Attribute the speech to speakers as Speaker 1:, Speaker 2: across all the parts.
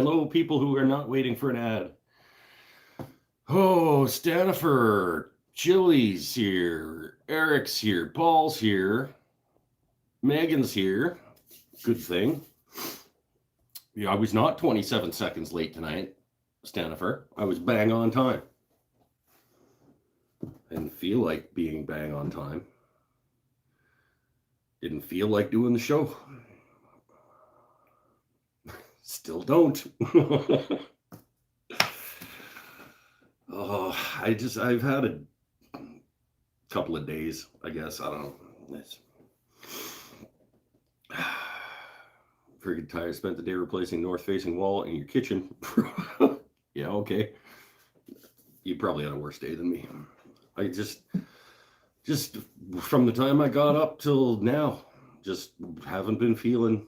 Speaker 1: Hello, people who are not waiting for an ad. Oh, Stanifer, Chili's here, Eric's here, Paul's here, Megan's here. Good thing. Yeah, I was not 27 seconds late tonight, Stanifer. I was bang on time. Didn't feel like being bang on time. Didn't feel like doing the show. Still don't. Oh, I've had a couple of days, I guess. I don't know. It's freaking tired. Spent the day replacing north-facing wall in your kitchen. Yeah, okay. You probably had a worse day than me. I just from the time I got up till now, just haven't been feeling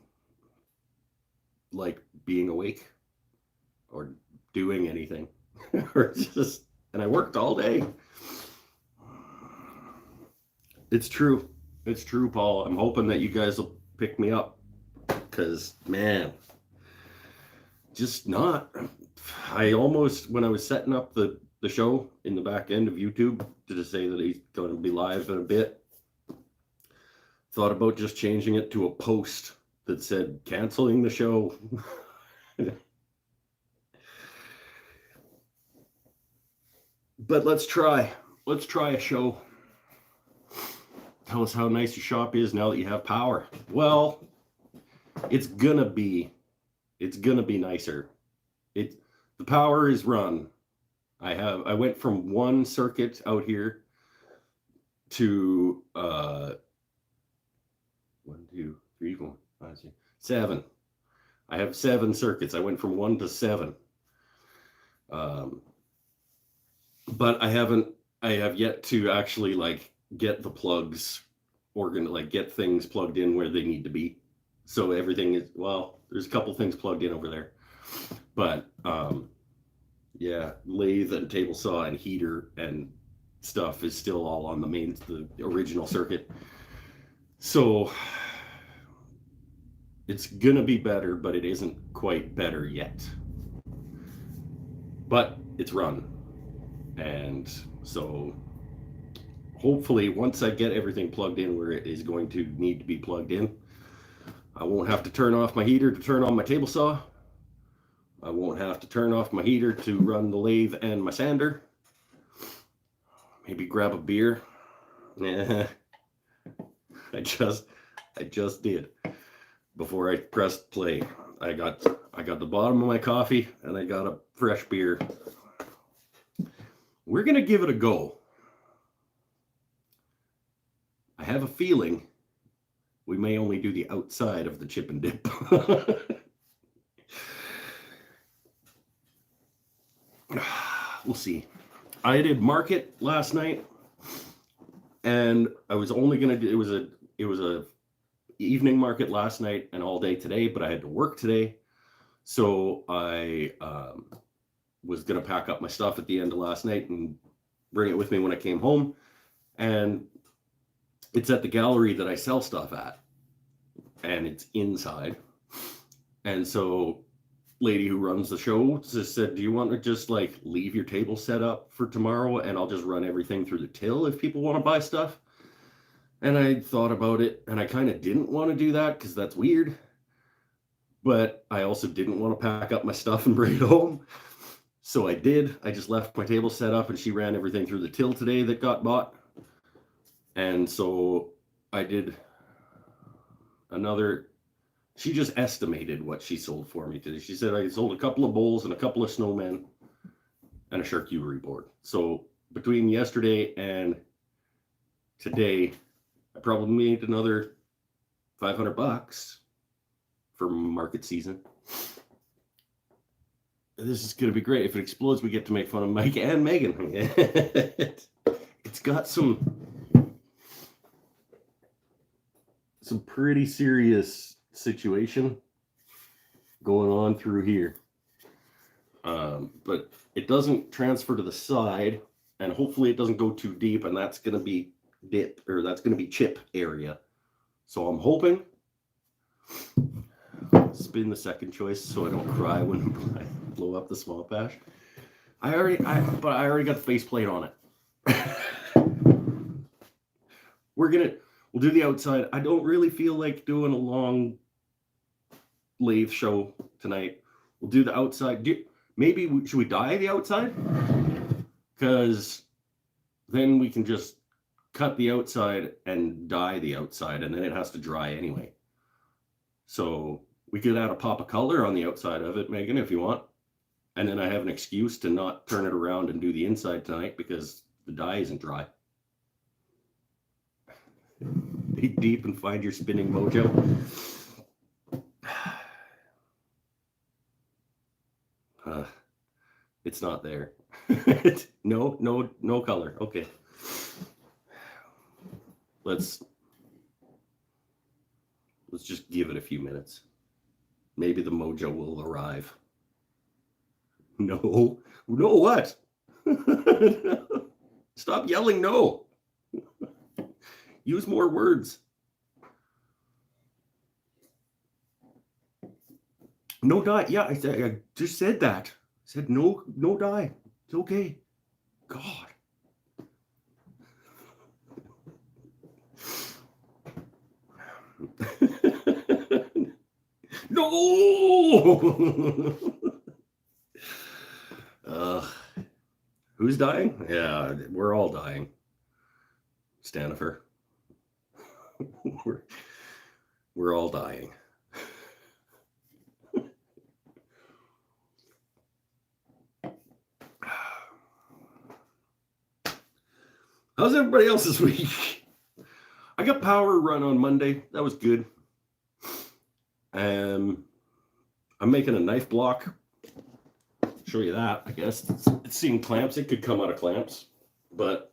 Speaker 1: like being awake or doing anything. Or just, and I worked all day. It's true. It's true, Paul. I'm hoping that you guys will pick me up. Because, man, just not. I almost, when I was setting up the show in the back end of YouTube to say that he's going to be live in a bit, thought about just changing it to a post that said canceling the show. But let's try a show. Tell us how nice your shop is now that you have power. Well, it's gonna be nicer. The power is run. I went from one circuit out here to 1, 2, 3, 4, 5, 6, 7. I have 7 circuits. I went from 1 to 7. But I have yet to actually like get the plugs get things plugged in where they need to be. So everything is, well, there's a couple things plugged in over there. But yeah, lathe and table saw and heater and stuff is still all on the original circuit. So it's gonna be better, but it isn't quite better yet. But it's run. And so hopefully once I get everything plugged in where it is going to need to be plugged in, I won't have to turn off my heater to turn on my table saw. I won't have to turn off my heater to run the lathe and my sander. Maybe grab a beer. Yeah, I just did. Before I pressed play, I got the bottom of my coffee and I got a fresh beer. We're gonna give it a go. I have a feeling we may only do the outside of the chip and dip. We'll see. I did market last night, and I was only gonna do it was a evening market last night and all day today, but I had to work today, so I was gonna pack up my stuff at the end of last night and bring it with me when I came home. And it's at the gallery that I sell stuff at, and it's inside. And so lady who runs the show just said, do you want to just like leave your table set up for tomorrow and I'll just run everything through the till if people want to buy stuff? And I thought about it, and I kind of didn't want to do that because that's weird, but I also didn't want to pack up my stuff and bring it home. So I did. I just left my table set up and she ran everything through the till today that got bought. And so I did she just estimated what she sold for me today. She said I sold a couple of bowls and a couple of snowmen and a charcuterie board. So between yesterday and today, I probably made another $500 for market season. This is going to be great. If it explodes, we get to make fun of Mike and Megan. It's got some pretty serious situation going on through here. But it doesn't transfer to the side, and hopefully it doesn't go too deep, and that's going to be chip area. So I'm hoping spin the second choice so I don't cry when I blow up the small patch. I already got the faceplate on it. We'll do the outside. I don't really feel like doing a long lathe show tonight. We'll do the outside. Should we dye the outside? Because then we can just cut the outside and dye the outside, and then it has to dry anyway. So we could add a pop of color on the outside of it, Megan, if you want. And then I have an excuse to not turn it around and do the inside tonight because the dye isn't dry. Dig deep and find your spinning mojo. It's not there. No color. Okay. Let's just give it a few minutes. Maybe the mojo will arrive. No what? Stop yelling no. Use more words. No dye. Yeah, I just said that. I said no dye. It's okay. God. No. Who's dying? Yeah, we're all dying. Stanifer. we're all dying. How's everybody else this week? I got power run on Monday. That was good. I'm making a knife block. Show you that, I guess. It's seeing clamps. It could come out of clamps, but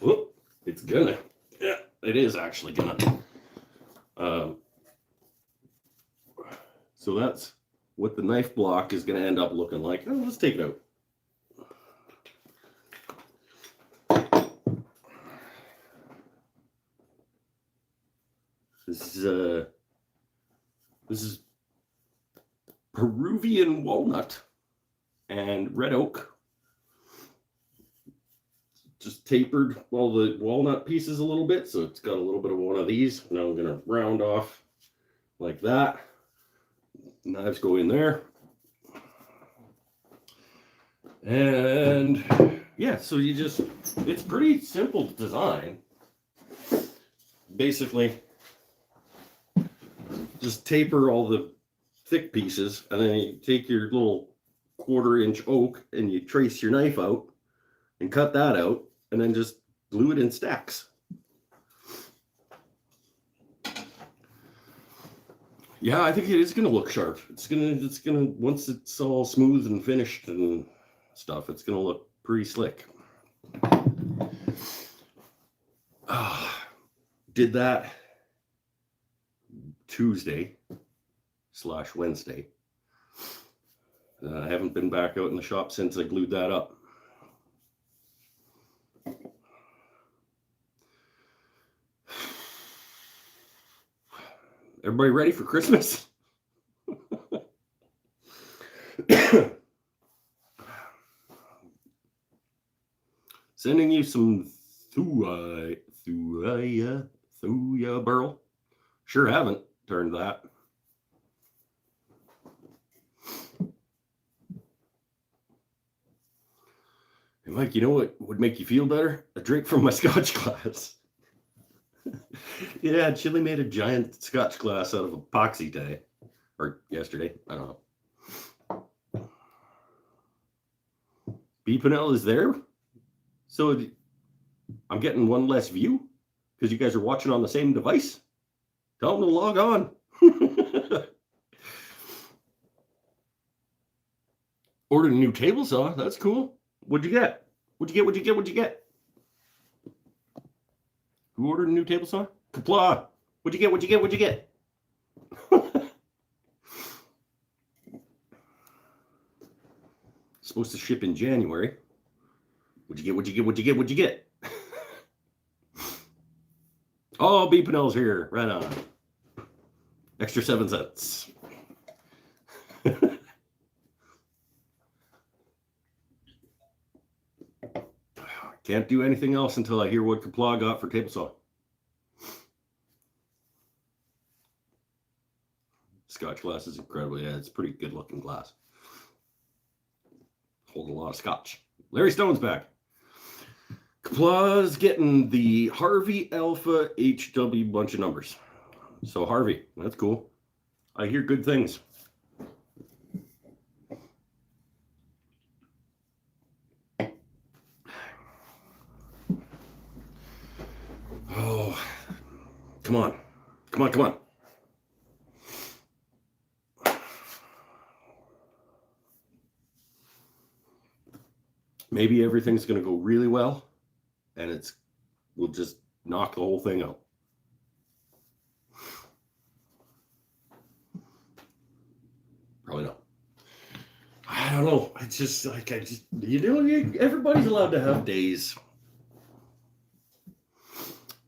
Speaker 1: whoop, it's gonna. Yeah, it is actually gonna. So that's what the knife block is gonna end up looking like. Oh, let's take it out. This is Peruvian walnut and red oak. Just tapered all the walnut pieces a little bit, so it's got a little bit of one of these. Now I'm going to round off like that. Knives go in there. And yeah, so it's pretty simple design. Basically, just taper all the thick pieces, and then you take your little 1/4 inch oak and you trace your knife out and cut that out, and then just glue it in stacks. Yeah, I think it is going to look sharp. It's gonna once it's all smooth and finished and stuff, it's going to look pretty slick. Did that Tuesday/Wednesday. I haven't been back out in the shop since I glued that up. Everybody ready for Christmas? Sending you some Thuya burl. Sure haven't turned that. Hey Mike, you know what would make you feel better? A drink from my scotch glass. Yeah, Chili made a giant scotch glass out of epoxy today. Or yesterday. I don't know. B. Pinnell is there? So I'm getting one less view because you guys are watching on the same device? Tell them to log on. Ordered a new table saw. That's cool. What'd you get? What'd you get? Who ordered a new table saw? Kapla. What'd you get? Supposed to ship in January. What'd you get? Oh, B. Pinnell's here. Right on. Extra 7 cents. Can't do anything else until I hear what Kapla got for table saw. Scotch glass is incredible. Yeah, it's a pretty good looking glass. Hold a lot of scotch. Larry Stone's back. Kapla's getting the Harvey Alpha HW bunch of numbers. So Harvey, that's cool. I hear good things. Oh, come on. Come on, come on. Maybe everything's going to go really well, and we'll just knock the whole thing out. Probably not. I don't know. It's just like everybody's allowed to have days.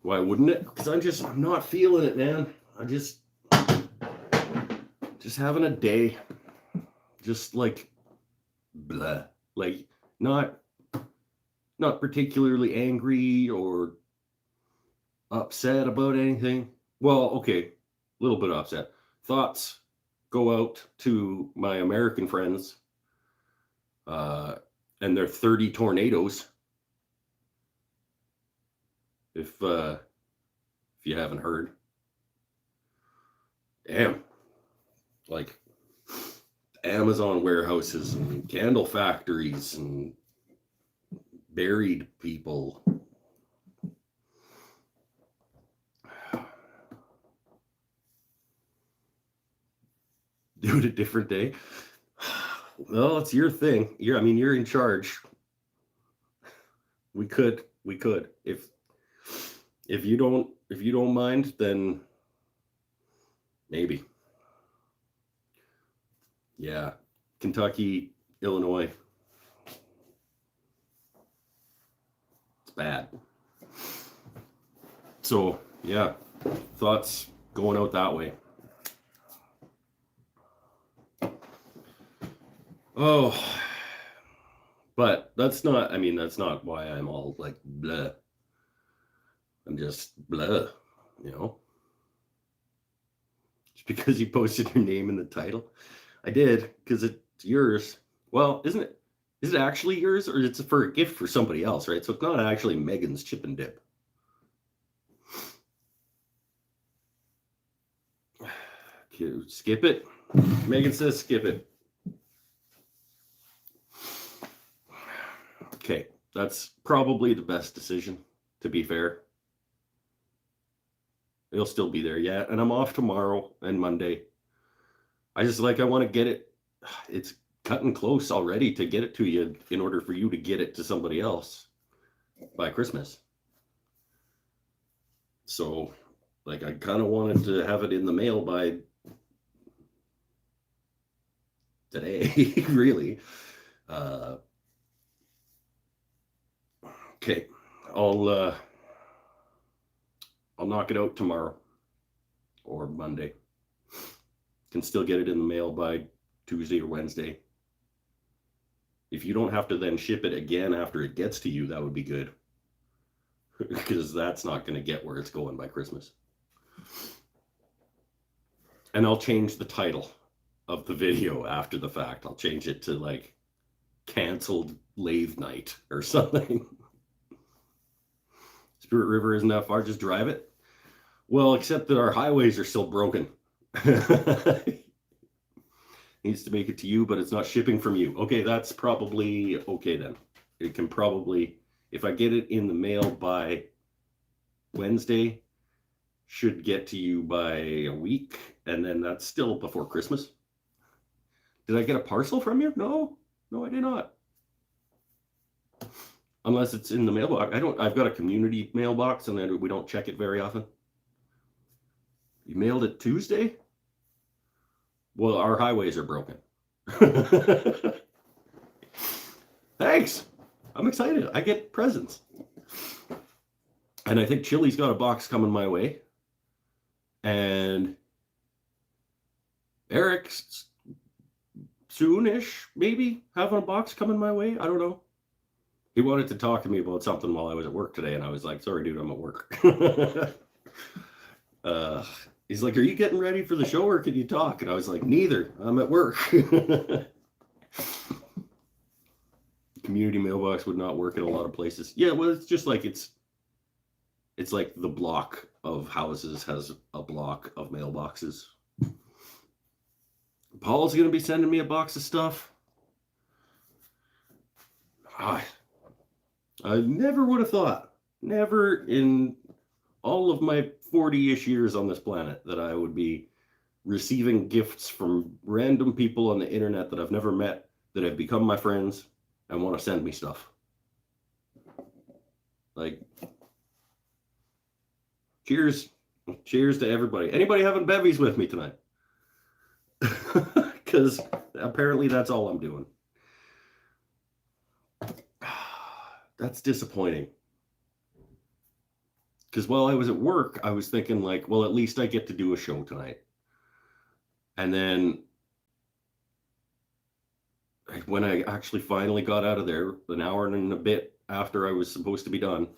Speaker 1: Why wouldn't it? Because I'm not feeling it, man. I'm just having a day. Just like blah. Like not particularly angry or upset about anything. Well, okay, a little bit upset. Thoughts go out to my American friends and their 30 tornadoes. If you haven't heard. Damn. Like Amazon warehouses and candle factories and buried people. Do it a different day. Well, it's your thing. You're in charge. We could. If you don't mind, then maybe. Yeah. Kentucky, Illinois. It's bad. So, yeah. Thoughts going out that way. Oh. But that's not why I'm all like blah. I'm just blah, Just because you posted your name in the title. I did, because it's yours. Well, is it actually yours, or it's for a gift for somebody else, right? So it's not actually Megan's chip and dip. Okay, skip it. Megan says skip it. Okay, that's probably the best decision, to be fair. It'll still be there, yeah. And I'm off tomorrow and Monday. I want to get it. It's cutting close already to get it to you in order for you to get it to somebody else by Christmas. So, I kind of wanted to have it in the mail by today, really. Okay, I'll knock it out tomorrow or Monday. Can still get it in the mail by Tuesday or Wednesday. If you don't have to then ship it again after it gets to you, that would be good. Because that's not going to get where it's going by Christmas. And I'll change the title of the video after the fact. I'll change it to canceled lathe night or something. Spirit River isn't that far, just drive it. Well, except that our highways are still broken. Needs to make it to you, but it's not shipping from you. Okay, that's probably okay then. It can probably, if I get it in the mail by Wednesday, should get to you by a week, and then that's still before Christmas. Did I get a parcel from you? No, I did not. Unless it's in the mailbox. I've got a community mailbox, and then we don't check it very often. You mailed it Tuesday? Well, our highways are broken. Thanks. I'm excited. I get presents. And I think Chili's got a box coming my way. And Eric's soonish, maybe, having a box coming my way. I don't know. He wanted to talk to me about something while I was at work today, and I was like, sorry, dude, I'm at work. He's like, are you getting ready for the show or can you talk? And I was like, neither. I'm at work. Community mailbox would not work in a lot of places. Yeah, well, it's just like it's like the block of houses has a block of mailboxes. Paul's going to be sending me a box of stuff. I never would have thought, never in all of my 40-ish years on this planet, that I would be receiving gifts from random people on the internet that I've never met, that have become my friends and want to send me stuff. Like, cheers. Cheers to everybody. Anybody having bevies with me tonight? Because apparently that's all I'm doing. That's disappointing. Because while I was at work, I was thinking like, well, at least I get to do a show tonight. And then when I actually finally got out of there, an hour and a bit after I was supposed to be done,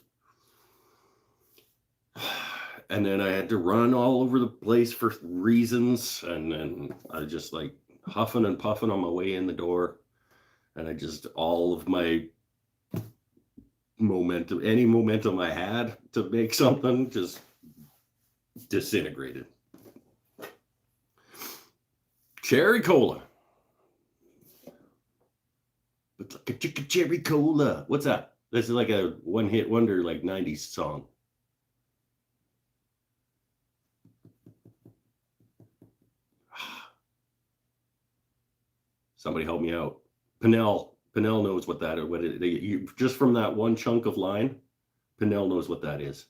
Speaker 1: and then I had to run all over the place for reasons, and then I just like huffing and puffing on my way in the door, and I just, all of my momentum, any momentum I had to make something, just disintegrated. Cherry cola. It's like a chicken cherry cola. What's that? This is like a one-hit wonder, like 90s song. Somebody help me out. Pinnell knows what that is. What it, just from that one chunk of line, Pinnell knows what that is.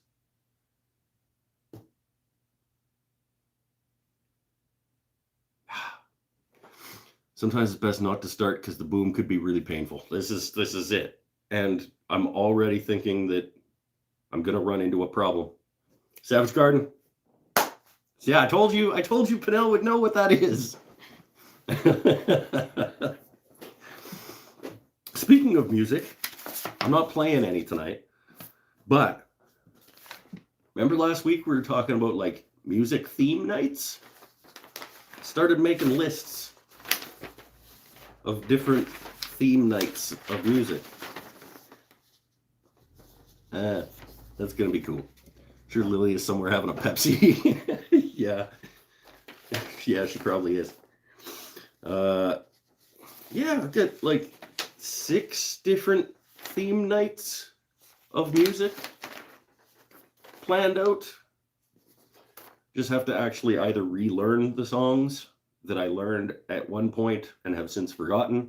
Speaker 1: Sometimes it's best not to start because the boom could be really painful. This is it. And I'm already thinking that I'm gonna run into a problem. Savage Garden. Yeah, I told you Pinnell would know what that is. Speaking of music, I'm not playing any tonight, but remember last week we were talking about like music theme nights? Started making lists of different theme nights of music. That's gonna be cool. I'm sure Lily is somewhere having a Pepsi. Yeah, she probably is. Yeah, I've got like 6 different theme nights of music planned out. Just have to actually either relearn the songs that I learned at one point and have since forgotten,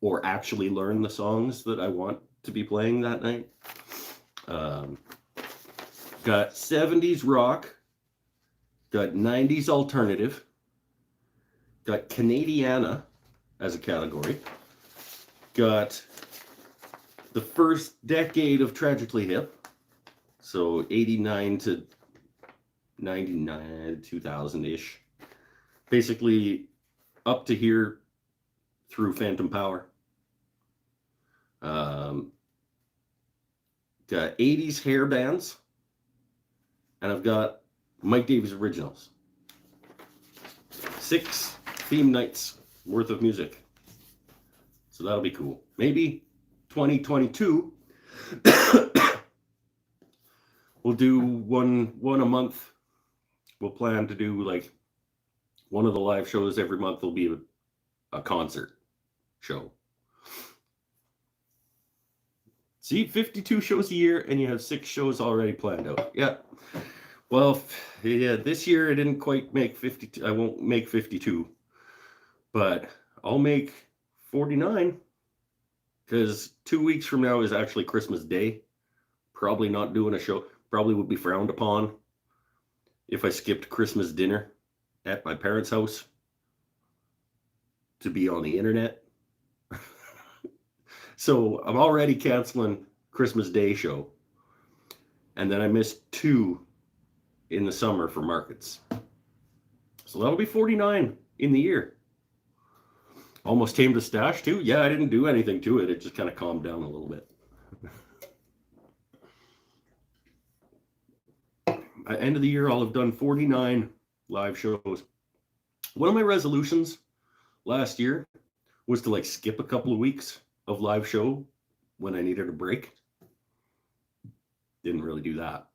Speaker 1: or actually learn the songs that I want to be playing that night. Got 70s rock, got 90s alternative, got Canadiana as a category, got the first decade of Tragically Hip, so 89 to 99, 2000-ish, basically up to here through Phantom Power. Got 80s hair bands, and I've got Mike Davies originals. 6 theme nights worth of music. So that'll be cool. Maybe 2022 we'll do one a month. We'll plan to do like one of the live shows every month will be a concert show. See, 52 shows a year and you have 6 shows already planned out. Yeah. Well, yeah, this year I didn't quite make 52. I won't make 52, but I'll make 49, because 2 weeks from now is actually Christmas Day. Probably not doing a show. Probably would be frowned upon if I skipped Christmas dinner at my parents' house to be on the internet. So I'm already canceling Christmas Day show. And then I missed 2 in the summer for markets. So that'll be 49 in the year. Almost tamed a stash too. Yeah, I didn't do anything to it. It just kind of calmed down a little bit. At end of the year, I'll have done 49 live shows. One of my resolutions last year was to like skip a couple of weeks of live show when I needed a break. Didn't really do that.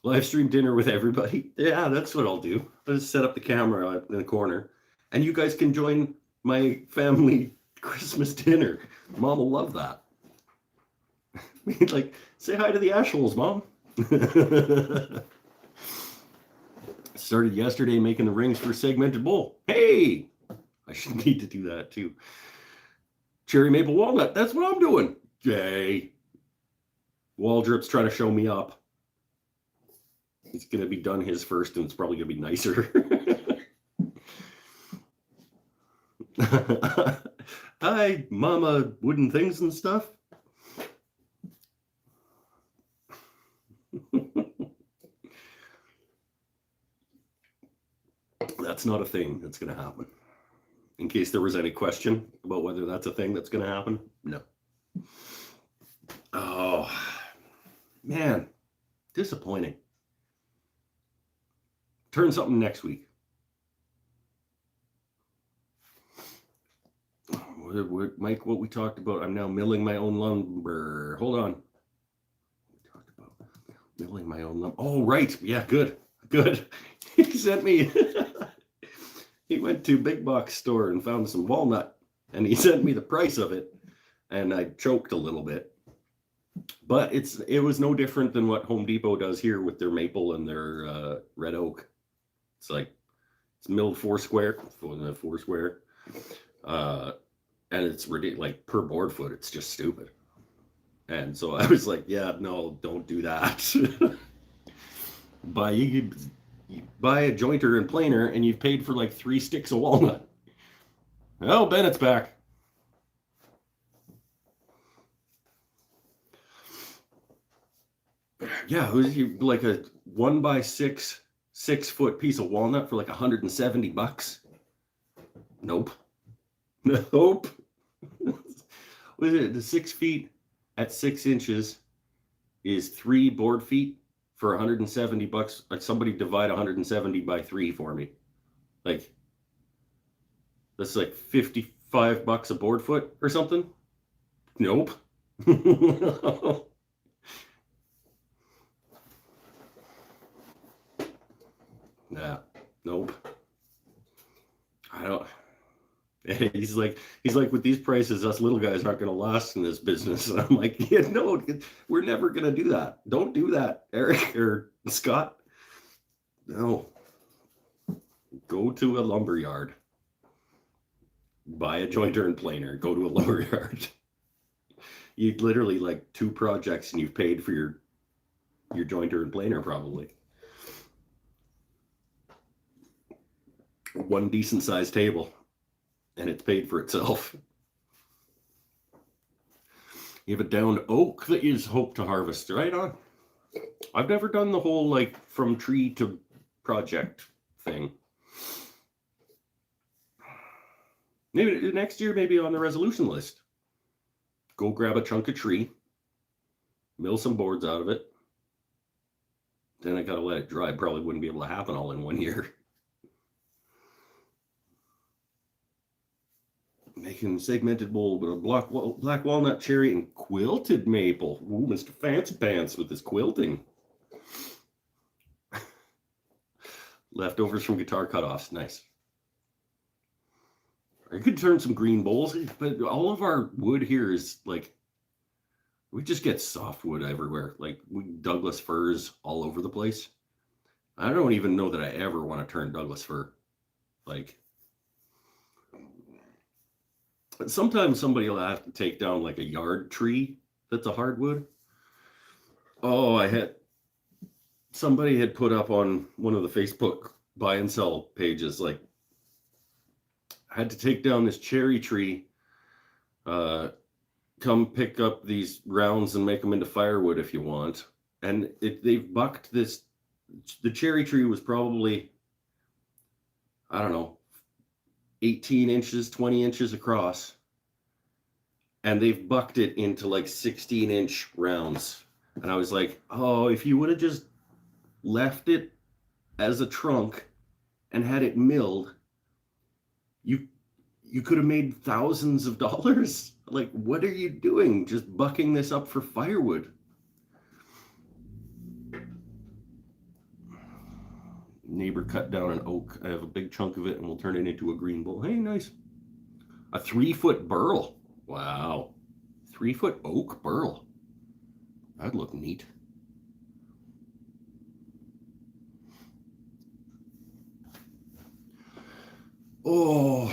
Speaker 1: Live stream dinner with everybody. Yeah, that's what I'll do. I'll just set up the camera in the corner, and you guys can join my family Christmas dinner. Mom will love that. Like, say hi to the Ashholes, Mom. Started yesterday making the rings for Segmented Bowl. Hey, I should need to do that too. Cherry maple walnut. That's what I'm doing. Yay. Waldrop's trying to show me up. He's going to be done his first, and it's probably going to be nicer. Hi, Mama Wooden Things and stuff. That's not a thing that's going to happen. In case there was any question about whether that's a thing that's going to happen, no. Oh, man, disappointing. Turn something next week. Mike, what we talked about, I'm now milling my own lumber. Hold on. We talked about milling my own lumber. Oh, right. Yeah, good. He sent me, he went to Big Box store and found some walnut, and he sent me the price of it, and I choked a little bit. But it was no different than what Home Depot does here with their maple and their red oak. It's like, it's milled four square. And it's ridiculous, like per board foot, it's just stupid. And so I was like, yeah, no, don't do that. You buy a jointer and planer, and you've paid for like 3 sticks of walnut. Oh, Bennett's back. Yeah, it was like a 1x6 6-foot piece of walnut for like $170. Nope. What is it? The 6 feet at 6 inches is 3 board feet for $170. Like, somebody divide 170 by 3 for me. Like, that's like $55 a board foot or something. Nope. Nah, nope. I don't. He's like, with these prices, us little guys aren't going to last in this business. And I'm like, yeah, no, we're never going to do that. Don't do that, Eric or Scott. No. Go to a lumber yard. Buy a jointer and planer. Go to a lumber yard. You literally like 2 projects, and you've paid for your jointer and planer probably. 1 decent sized table, and it's paid for itself. You have a downed oak that you hope to harvest, right on. I've never done the whole like from tree to project thing. Maybe next year, maybe on the resolution list. Go grab a chunk of tree, mill some boards out of it. Then I gotta let it dry. Probably wouldn't be able to happen all in 1 year. Making segmented bowl with a black walnut, cherry, and quilted maple. Ooh, Mr. Fancy Pants with his quilting. Leftovers from guitar cutoffs. Nice. I could turn some green bowls, but all of our wood here is like, we just get softwood everywhere. Like, Douglas firs all over the place. I don't even know that I ever want to turn Douglas fir. Like, sometimes somebody will have to take down like a yard tree that's a hardwood. Oh, somebody had put up on one of the Facebook buy and sell pages, like, I had to take down this cherry tree. Come pick up these rounds and make them into firewood if you want. And they've bucked this. The cherry tree was probably, I don't know, 18 inches, 20 inches across, and they've bucked it into like 16-inch rounds. And I was like, oh, if you would have just left it as a trunk and had it milled, you could have made thousands of dollars. Like, what are you doing? Just bucking this up for firewood. Neighbor cut down an oak. I have a big chunk of it and we'll turn it into a green bowl. Hey, nice. A 3-foot burl. Wow. 3-foot oak burl. That'd look neat. Oh,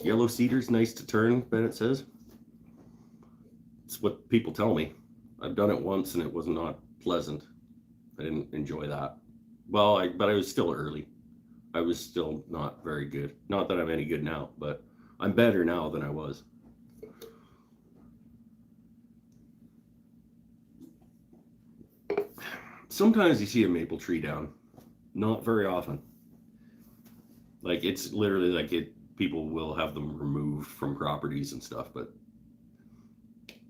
Speaker 1: yellow cedar's nice to turn, Bennett says. It's what people tell me. I've done it once and it was not pleasant. I didn't enjoy that. Well, but I was still early. I was still not very good. Not that I'm any good now, but I'm better now than I was. Sometimes you see a maple tree down. Not very often. Like, it's literally like people will have them removed from properties and stuff, but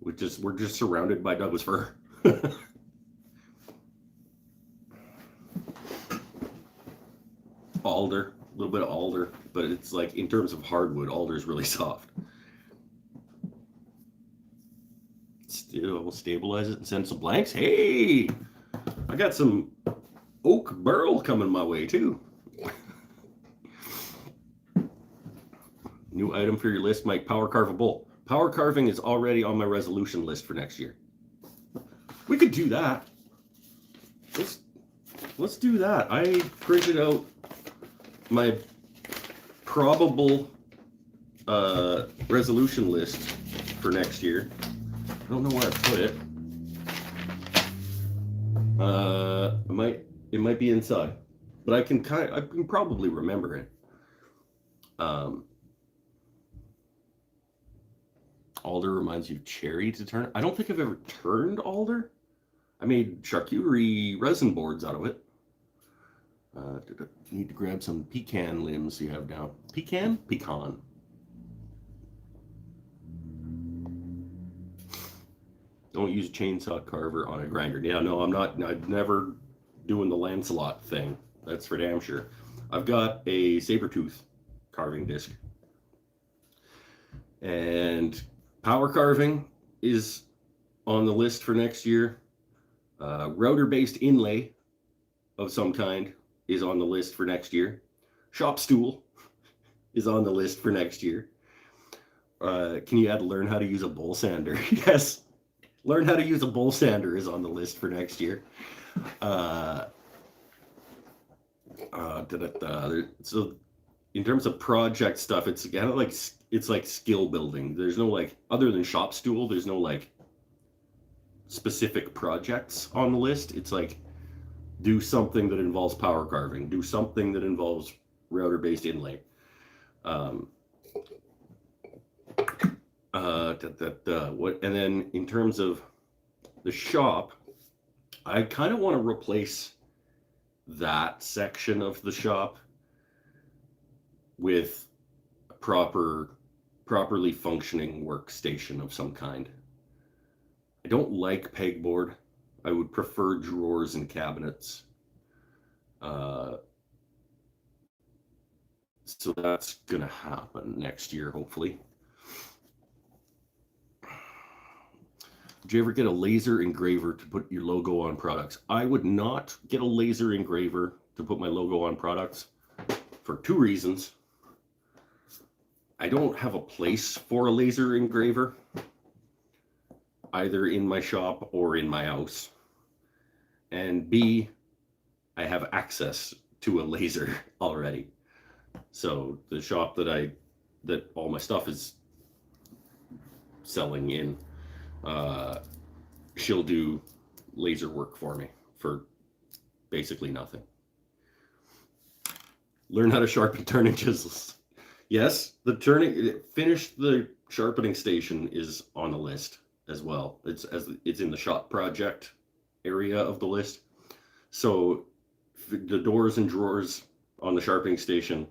Speaker 1: we're just surrounded by Douglas fir. Alder, a little bit of alder, but it's like, in terms of hardwood, alder is really soft. Still, we'll stabilize it and send some blanks. Hey, I got some oak burl coming my way too. New item for your list, Mike, power carve a bowl. Power carving is already on my resolution list for next year. We could do that. Let's do that. I printed out my probable resolution list for next year. I don't know where I put it. It might be inside, but I can probably remember it. Alder reminds you of cherry to turn. I don't think I've ever turned alder. I made charcuterie resin boards out of it. Need to grab some pecan limbs you have down. Pecan? Pecan. Don't use a chainsaw carver on a grinder. Yeah, no, I'm never doing the Lancelot thing. That's for damn sure. I've got a saber-tooth carving disc. And power carving is on the list for next year. Router-based inlay of some kind is on the list for next year. Shop stool is on the list for next year. Can you add learn how to use a bowl sander? Yes. Learn how to use a bowl sander is on the list for next year. So in terms of project stuff, it's kind of like, it's like skill building. There's no, like, other than shop stool, there's no like specific projects on the list. It's like, do something that involves power carving, do something that involves router-based inlay. And then in terms of the shop, I kind of want to replace that section of the shop with a properly functioning workstation of some kind. I don't like pegboard. I would prefer drawers and cabinets. So that's gonna happen next year, hopefully. Did you ever get a laser engraver to put your logo on products? I would not get a laser engraver to put my logo on products for two reasons. I don't have a place for a laser engraver, either in my shop or in my house. And B, I have access to a laser already. So the shop that all my stuff is selling in, she'll do laser work for me for basically nothing. Learn how to sharpen turning chisels. Yes, finish the sharpening station is on the list as well. It's in the shop project area of the list. So the doors and drawers on the sharpening station,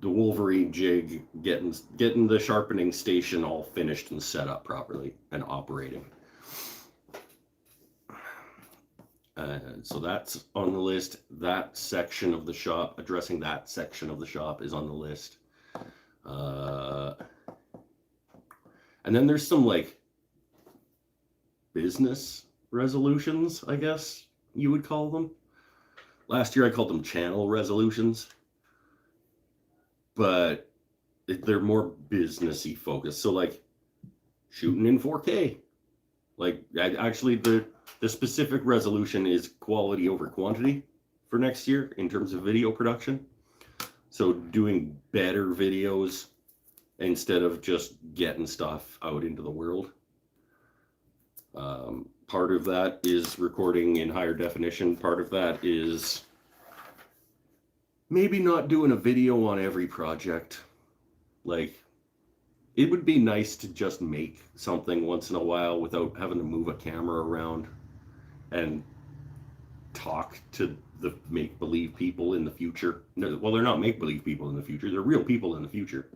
Speaker 1: the Wolverine jig, getting the sharpening station all finished and set up properly and operating. So that's on the list. That section of the shop, addressing that section of the shop, is on the list. And then there's some like business resolutions, I guess you would call them. Last year I called them channel resolutions, but they're more businessy focused. So like shooting in 4K. Like actually the specific resolution is quality over quantity for next year in terms of video production. So doing better videos instead of just getting stuff out into the world. Part of that is recording in higher definition. Part of that is maybe not doing a video on every project. Like, it would be nice to just make something once in a while without having to move a camera around and talk to the make-believe people in the future. No, well, they're not make-believe people in the future. They're real people in the future.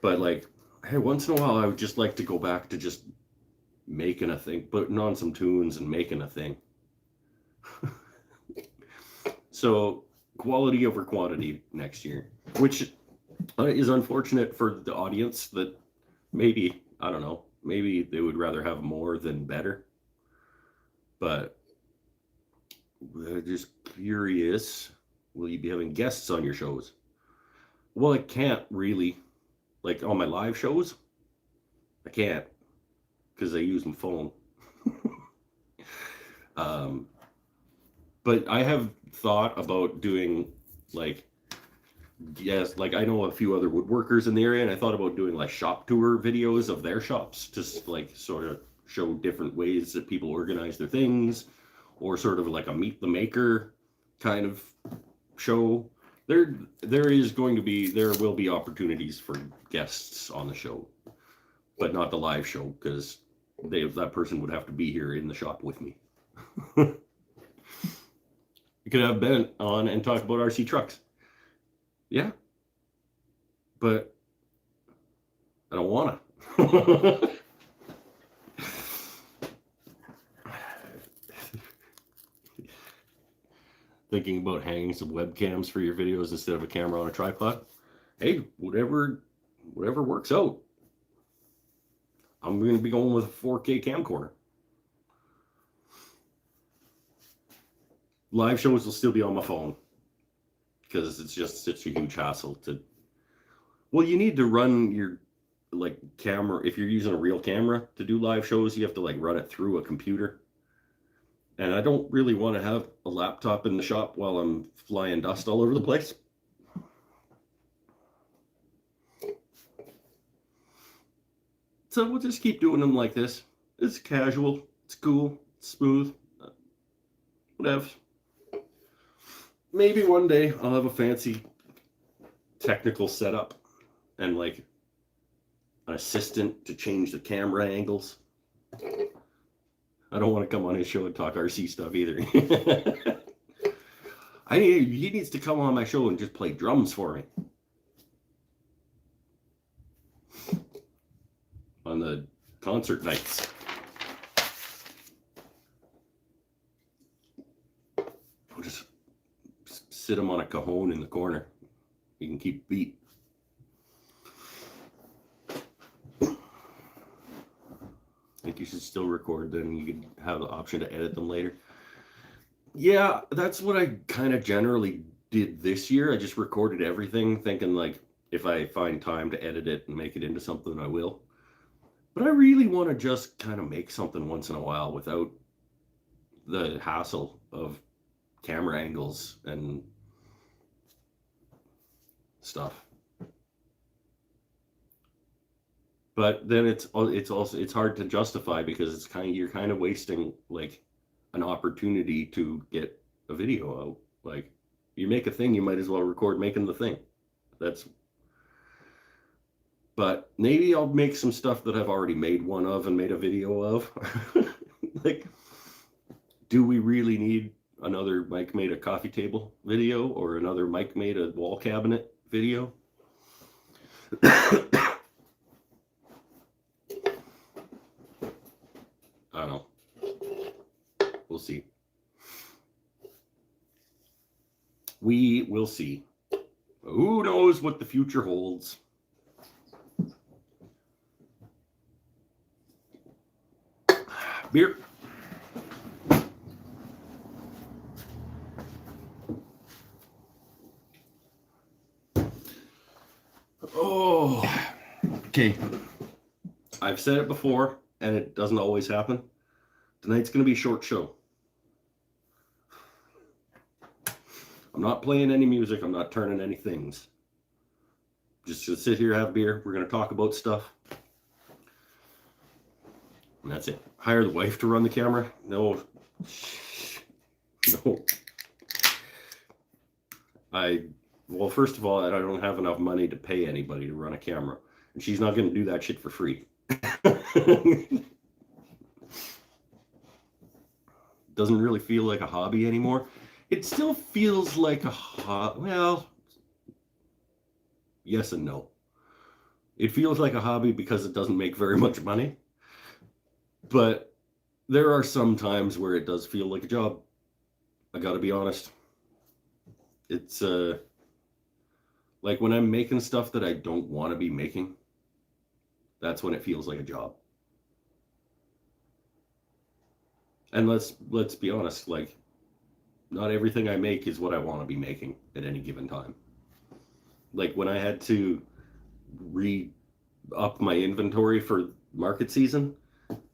Speaker 1: But like, hey, once in a while, I would just like to go back to just making a thing, putting on some tunes and making a thing. So quality over quantity next year, which is unfortunate for the audience that maybe, I don't know, maybe they would rather have more than better. But just curious, will you be having guests on your shows? Well, I can't really. Like on my live shows, I can't because I use my phone. But I have thought about doing like, yes, like I know a few other woodworkers in the area, and I thought about doing like shop tour videos of their shops, just like sort of show different ways that people organize their things, or sort of like a meet the maker kind of show. There will be opportunities for guests on the show, but not the live show, because that person would have to be here in the shop with me. You could have Ben on and talk about RC trucks. Yeah. But I don't want to. Thinking about hanging some webcams for your videos instead of a camera on a tripod. Hey, whatever works out. I'm going to be going with a 4K camcorder. Live shows will still be on my phone because it's just such a huge hassle to. Well, you need to run your like camera. If you're using a real camera to do live shows, you have to like run it through a computer. And I don't really want to have a laptop in the shop while I'm flying dust all over the place. So we'll just keep doing them like this. It's casual, it's cool, it's smooth, whatever. Maybe one day I'll have a fancy technical setup and like an assistant to change the camera angles. I don't want to come on his show and talk RC stuff either. He needs to come on my show and just play drums for me. On the concert nights. I'll just sit him on a cajon in the corner. He can keep beat. I think you should still record them. You could have the option to edit them later. Yeah, that's what I kind of generally did this year. I just recorded everything thinking like if I find time to edit it and make it into something, I will. But I really want to just kind of make something once in a while without the hassle of camera angles and stuff. But then it's hard to justify because you're kind of wasting like an opportunity to get a video out. Like you make a thing, you might as well record making the thing. But maybe I'll make some stuff that I've already made one of and made a video of. Like, do we really need another Mike made a coffee table video or another Mike made a wall cabinet video. I don't know. We'll see. We will see. Who knows what the future holds? Beer. Oh, okay. I've said it before, and it doesn't always happen. Tonight's going to be a short show. I'm not playing any music. I'm not turning any things. Just to sit here, have beer. We're going to talk about stuff. And that's it. Hire the wife to run the camera? No. No. Well, first of all, I don't have enough money to pay anybody to run a camera. And she's not going to do that shit for free. Doesn't really feel like a hobby anymore. It still feels like a hobby. Well, yes and no. It feels like a hobby because it doesn't make very much money. But there are some times where it does feel like a job. I gotta be honest. It's like when I'm making stuff that I don't want to be making, that's when it feels like a job. And let's be honest, like, not everything I make is what I want to be making at any given time. Like when I had to re-up my inventory for market season,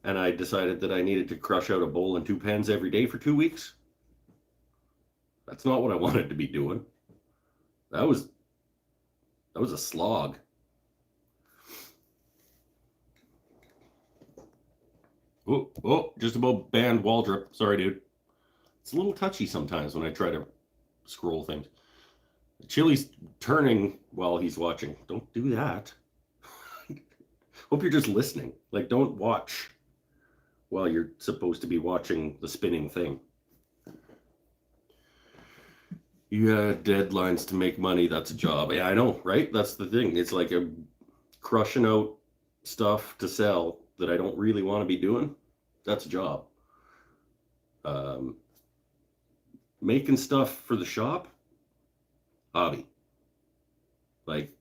Speaker 1: and I decided that I needed to crush out a bowl and 2 pens every day for 2 weeks. That's not what I wanted to be doing. That was a slog. Oh, just about banned Waldrop. Sorry, dude. It's a little touchy sometimes when I try to scroll things. Chili's turning while he's watching. Don't do that. Hope you're just listening. Like, don't watch while you're supposed to be watching the spinning thing. You got deadlines to make money. That's a job. Yeah, I know, right? That's the thing. It's like a crushing out stuff to sell that I don't really want to be doing. That's a job. Making stuff for the shop, hobby. Like,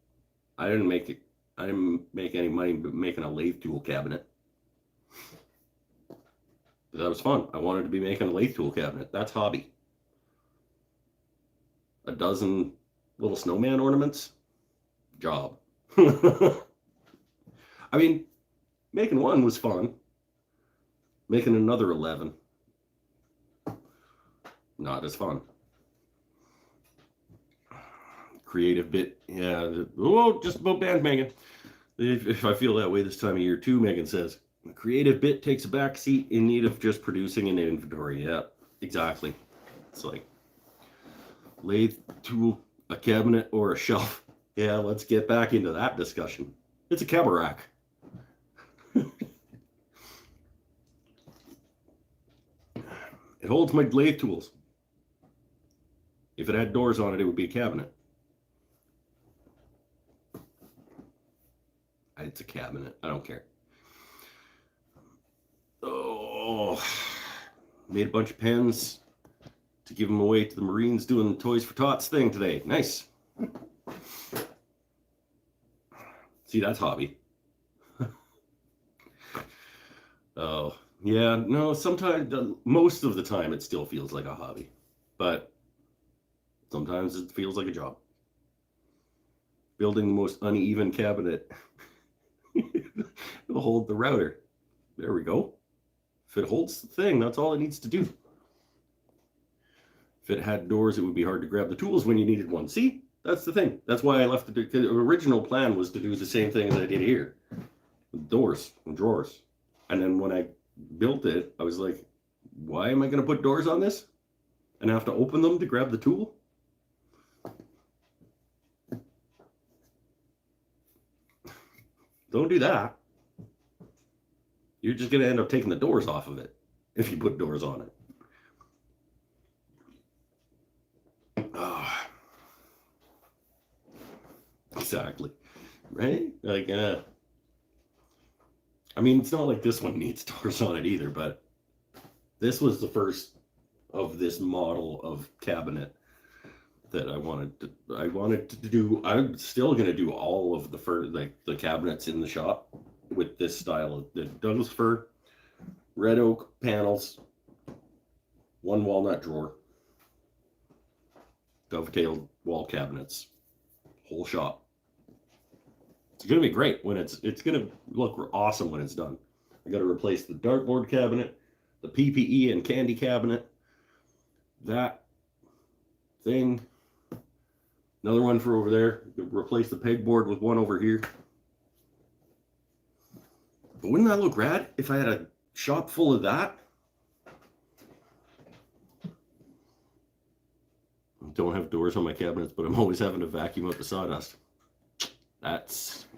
Speaker 1: I didn't make any money but making a lathe tool cabinet. But that was fun. I wanted to be making a lathe tool cabinet. That's hobby. A dozen little snowman ornaments, job. I mean, making one was fun. Making another 11, not as fun. Creative bit, yeah. Oh, just about banned Megan. If I feel that way this time of year too, Megan says. The creative bit takes a back seat in need of just producing an inventory. Yeah, exactly. It's like lathe tool, a cabinet, or a shelf. Yeah, let's get back into that discussion. It's a camera rack. It holds my lathe tools. If it had doors on it, it would be a cabinet. It's a cabinet. I don't care. Oh, made a bunch of pens to give them away to the Marines doing the Toys for Tots thing today. Nice. See, that's hobby. Oh, yeah. No, sometimes, most of the time, it still feels like a hobby. But sometimes it feels like a job. Building the most uneven cabinet will hold the router. There we go. If it holds the thing, that's all it needs to do. If it had doors, it would be hard to grab the tools when you needed one. See, that's the thing. That's why I left it. The original plan was to do the same thing as I did here. Doors and drawers. And then when I built it, I was like, why am I going to put doors on this? And have to open them to grab the tool? Don't do that. You're just going to end up taking the doors off of it if you put doors on it. Exactly. Right? Like, I mean, it's not like this one needs doors on it either, but this was the first of this model of cabinet that I wanted to do. I'm still going to do all of the cabinets in the shop with this style of the Douglas fir, red oak panels, one walnut drawer, dovetailed wall cabinets, whole shop. It's going to be great when it's going to look awesome when it's done. I got to replace the dartboard cabinet, the PPE and candy cabinet, that thing, another one for over there. Replace the pegboard with one over here. But wouldn't that look rad if I had a shop full of that? I don't have doors on my cabinets, but I'm always having to vacuum out the sawdust.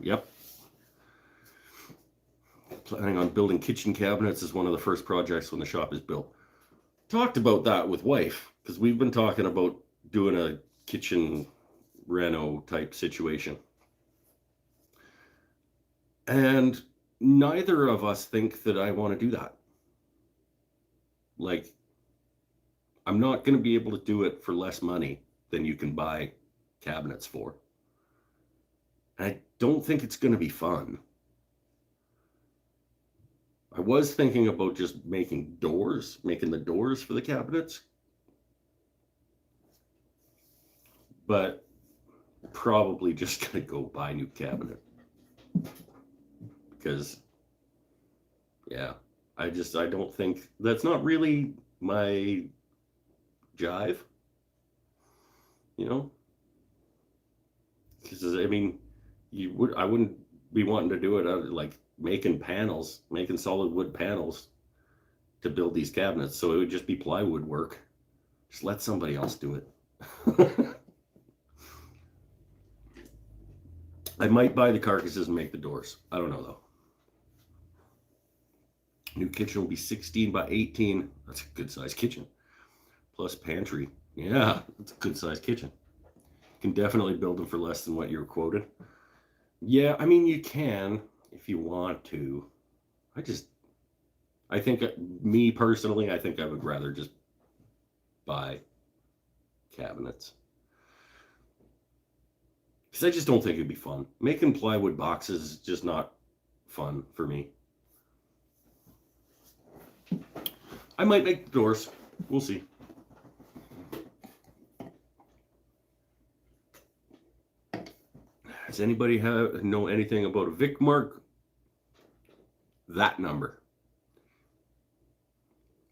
Speaker 1: Yep. Planning on building kitchen cabinets is one of the first projects when the shop is built. Talked about that with wife, because we've been talking about doing a kitchen reno type situation. And neither of us think that I want to do that. Like, I'm not going to be able to do it for less money than you can buy cabinets for. And I don't think it's going to be fun. I was thinking about just making the doors for the cabinets. But probably just going to go buy a new cabinet. Because, yeah, I don't think, that's not really my jive. You know? Because, I mean, I wouldn't be wanting to do it like making solid wood panels to build these cabinets. So it would just be plywood work. Just let somebody else do it. I might buy the carcasses and make the doors. I don't know though. New kitchen will be 16 by 18. That's a good size kitchen. Plus pantry. Yeah, that's a good size kitchen. You can definitely build them for less than what you were quoted. Yeah, I mean, you can if you want to. I think, me personally, I think I would rather just buy cabinets. Because I just don't think it'd be fun. Making plywood boxes is just not fun for me. I might make the doors. We'll see. Does anybody know anything about a Vic mark? That number.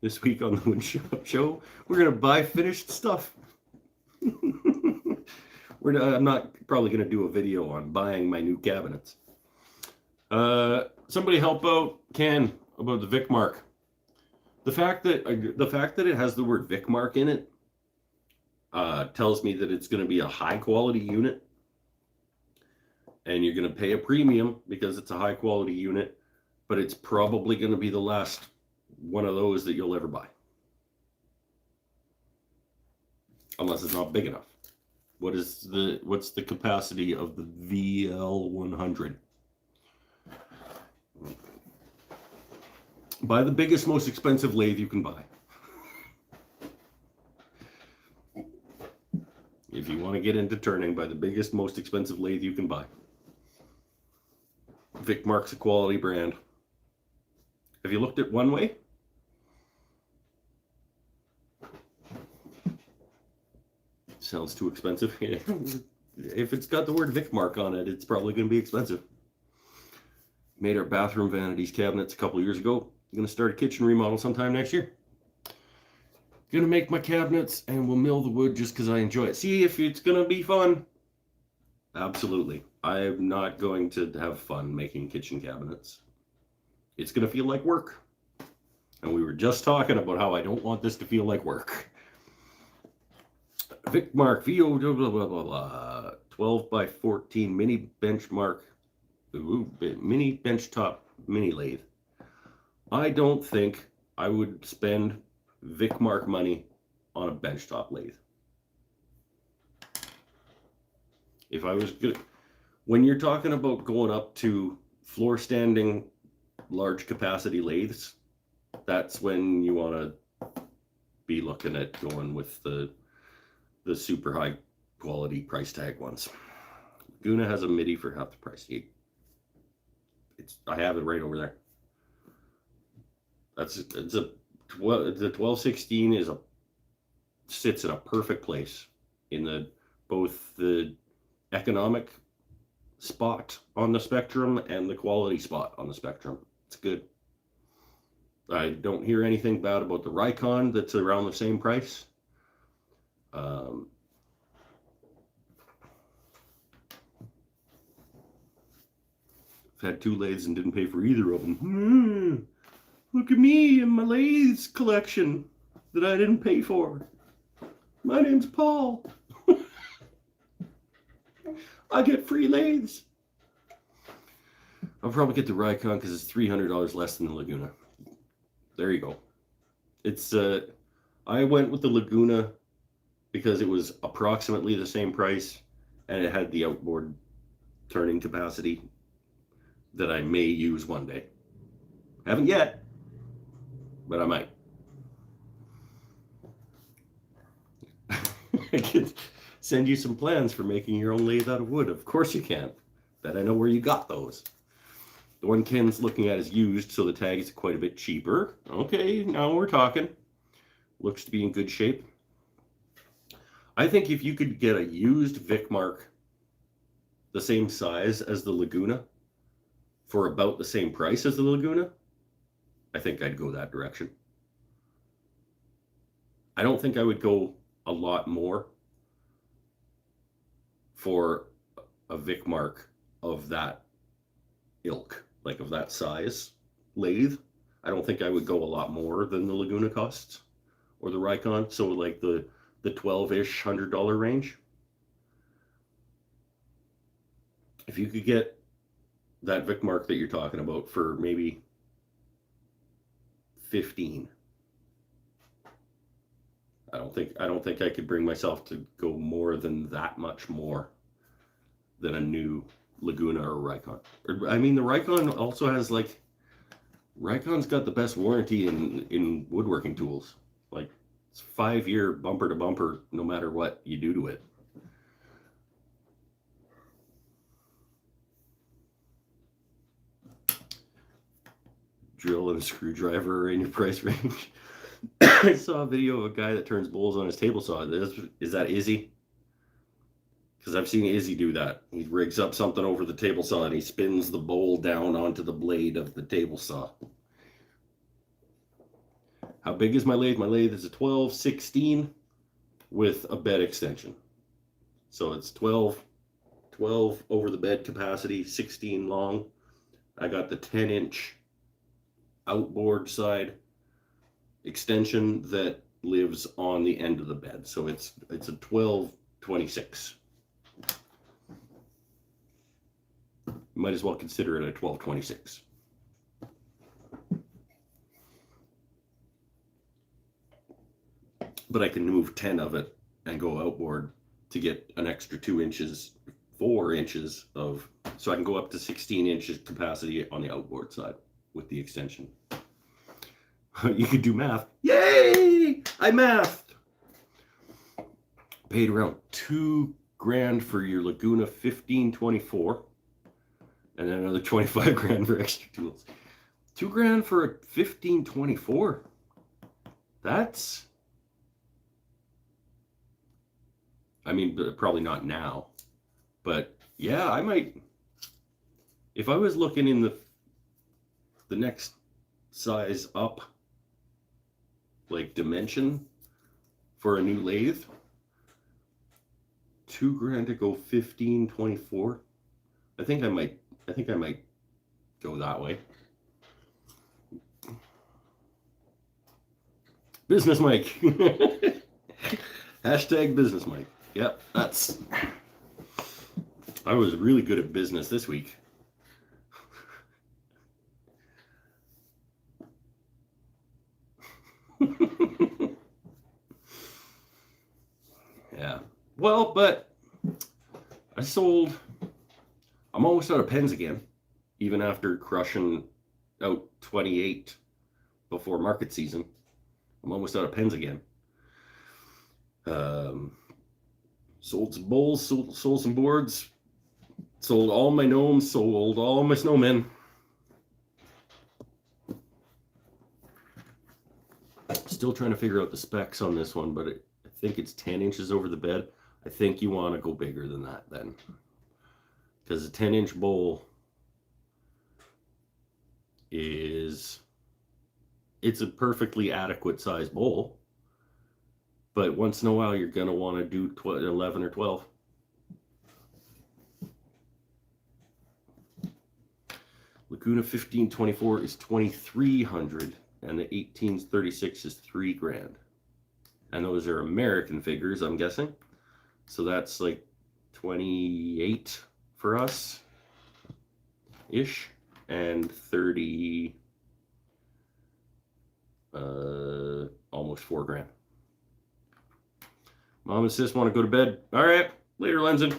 Speaker 1: This week on the Woodshop Show, we're going to buy finished stuff. I'm not probably going to do a video on buying my new cabinets. Somebody help out Ken about the Vic mark. The fact that it has the word Vic mark in it tells me that it's going to be a high quality unit, and you're going to pay a premium because it's a high quality unit, but it's probably going to be the last one of those that you'll ever buy, unless it's not big enough. What's the capacity of the VL100? Buy the biggest, most expensive lathe you can buy. If you want to get into turning, buy the biggest, most expensive lathe you can buy. Vic Mark's a quality brand. Have you looked at One Way? Sounds too expensive. If it's got the word Vic Mark on it, it's probably going to be expensive. Made our bathroom vanities cabinets a couple years ago. I'm going to start a kitchen remodel sometime next year. Going to make my cabinets and we'll mill the wood just because I enjoy it. See if it's going to be fun. Absolutely. I'm not going to have fun making kitchen cabinets. It's going to feel like work. And we were just talking about how I don't want this to feel like work. Vic Mark VO blah, blah, blah, blah, 12 by 14 mini benchmark. Mini benchtop mini lathe. I don't think I would spend Vic Mark money on a benchtop lathe. If I was good, when you're talking about going up to floor standing large capacity lathes, that's when you want to be looking at going with the super high quality price tag ones. Laguna has a MIDI for half the price. I have it right over there. The 1216 sits in a perfect place in both the economic spot on the spectrum and the quality spot on the spectrum. It's good. I don't hear anything bad about the Rikon that's around the same price. I've had 2 lathes and didn't pay for either of them. Look at me and my lathes collection that I didn't pay for. My name's Paul. I get free lathes. I'll probably get the Rikon because it's $300 less than the Laguna. There you go. It's I went with the Laguna because it was approximately the same price and it had the outboard turning capacity that I may use one day. Haven't yet, but I might. I could send you some plans for making your own lathe out of wood. Of course you can. Bet I know where you got those. The one Ken's looking at is used, so the tag is quite a bit cheaper. Okay, now we're talking. Looks to be in good shape. I think if you could get a used Vicmark the same size as the Laguna for about the same price as the Laguna, I think I'd go that direction. I don't think I would go a lot more for a Vicmark of that ilk, like of that size lathe. I don't think I would go a lot more than the Laguna costs or the Rikon. So like the 12-ish $100 range. If you could get that Vicmark that you're talking about for maybe 15, I don't think I could bring myself to go more than that much more than a new Laguna or Rikon. I mean, the Rikon also has like, Rikon's got the best warranty in woodworking tools. Like, it's 5-year bumper to bumper, no matter what you do to it. Drill and a screwdriver are in your price range. I saw a video of a guy that turns bowls on his table saw. Is that Izzy? Because I've seen Izzy do that. He rigs up something over the table saw and he spins the bowl down onto the blade of the table saw. How big is my lathe? My lathe is a 12-16 with a bed extension. So it's 12 over the bed capacity, 16 long. I got the 10-inch outboard side extension that lives on the end of the bed. So it's a 12-26. Might as well consider it a 12-26. But I can move 10 of it and go outboard to get an extra 2 inches, 4 inches of, so I can go up to 16 inches capacity on the outboard side with the extension. You could do math. Yay! I mathed. Paid around $2,000 for your Laguna 1524, and then another $25,000 for extra tools. $2,000 for a 1524. That's, I mean, probably not now, but yeah, I might, if I was looking in the next size up, like dimension for a new lathe, $2,000 to go 1524. I think I might go that way. Business Mike. Hashtag Business Mike. Yep, I was really good at business this week. Yeah. Well, but I sold I'm almost out of pens again, even after crushing out 28 before market season. I'm almost out of pens again. Sold some bowls, sold some boards, sold all my gnomes, sold all my snowmen. Still trying to figure out the specs on this one, but I think it's 10 inches over the bed. I think you want to go bigger than that then. Because a 10-inch bowl it's a perfectly adequate size bowl. But once in a while, you're going to want to do 11 or 12. Laguna 1524 is $2,300, and the 1836 is $3,000. And those are American figures, I'm guessing. So that's like 28 for us ish, and 30, almost $4,000. Mom and sis want to go to bed. All right, later, Lenzen.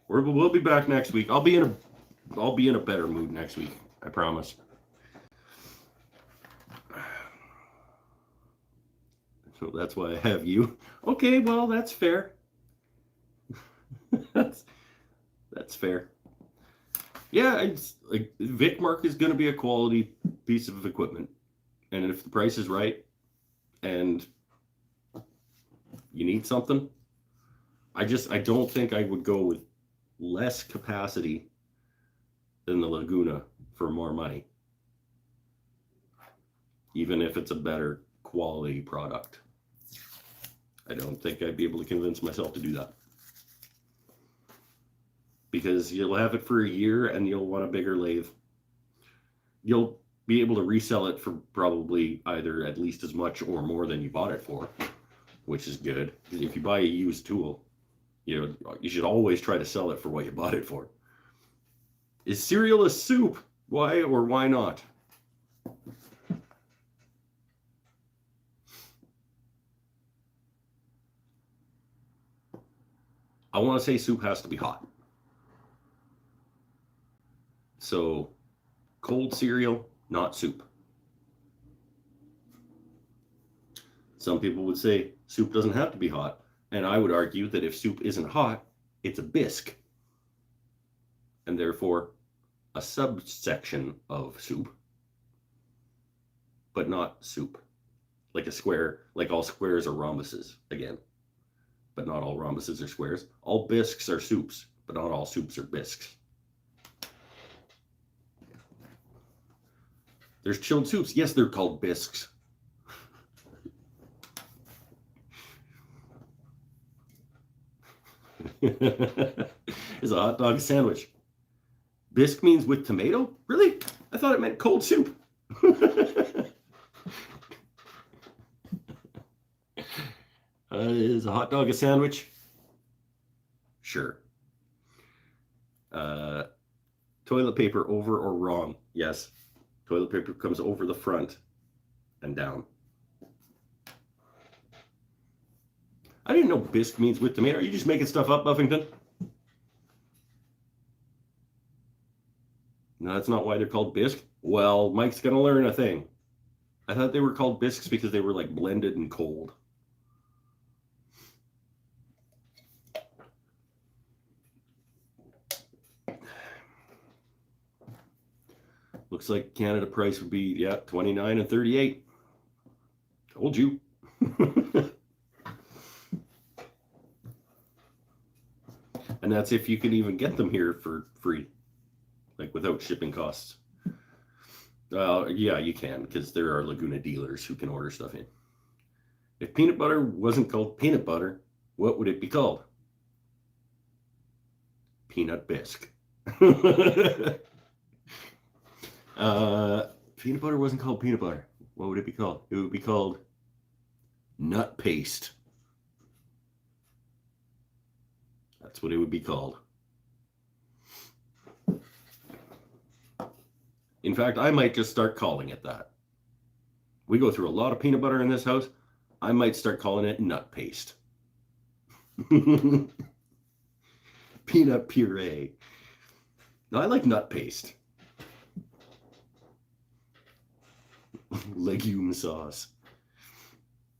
Speaker 1: We'll be back next week. I'll be in a better mood next week. I promise. So that's why I have you. Okay, well, that's fair. that's fair. Yeah, it's like VicMark is going to be a quality piece of equipment, and if the price is right, and you need something, I don't think I would go with less capacity than the Laguna for more money, even if it's a better quality product. I don't think I'd be able to convince myself to do that, because you'll have it for a year and you'll want a bigger lathe. You'll be able to resell it for probably either at least as much or more than you bought it for, which is good. If you buy a used tool, you should always try to sell it for what you bought it for. Is cereal a soup? Why or why not? I want to say soup has to be hot. So, cold cereal, not soup. Some people would say soup doesn't have to be hot, and I would argue that if soup isn't hot, it's a bisque, and therefore a subsection of soup, but not soup. Like a square, like all squares are rhombuses, again, but not all rhombuses are squares. All bisques are soups, but not all soups are bisques. There's chilled soups. Yes, they're called bisques. Is a hot dog a sandwich? Bisque means with tomato? Really? I thought it meant cold soup. Is a hot dog a sandwich? Sure. Toilet paper over or wrong? Yes. Toilet paper comes over the front and down. I didn't know bisque means with tomato. Are you just making stuff up, Buffington? No, that's not why they're called bisque. Well, Mike's going to learn a thing. I thought they were called bisques because they were like blended and cold. Looks like Canada price would be, yeah, 29 and 38. Told you. And that's if you can even get them here for free, like without shipping costs. Yeah, you can, because there are Laguna dealers who can order stuff in. If peanut butter wasn't called peanut butter, what would it be called? Peanut bisque. Peanut butter wasn't called peanut butter. What would it be called? It would be called nut paste. That's what it would be called. In fact, I might just start calling it that. We go through a lot of peanut butter in this house. I might start calling it nut paste. Peanut puree. No, I like nut paste. Legume sauce.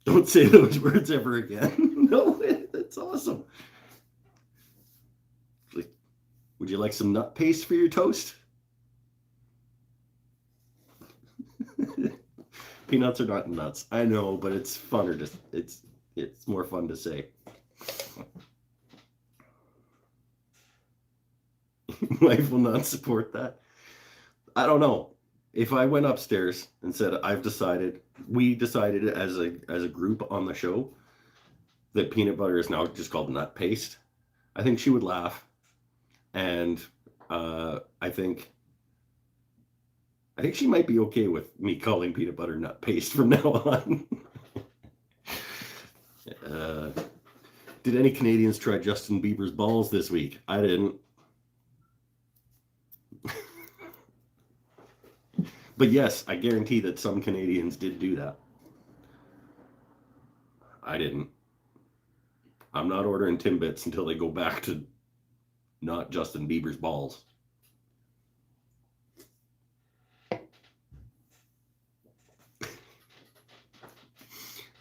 Speaker 1: Don't say those words ever again. No, that's awesome. Would you like some nut paste for your toast? Peanuts are not nuts. I know, but it's funner to it's more fun to say. Wife will not support that. I don't know. If I went upstairs and said we decided as a group on the show that peanut butter is now just called nut paste, I think she would laugh, and I think she might be okay with me calling peanut butter nut paste from now on. Did any Canadians try Justin Bieber's balls this week? I didn't. But yes, I guarantee that some Canadians did do that. I didn't. I'm not ordering Timbits until they go back to not Justin Bieber's balls.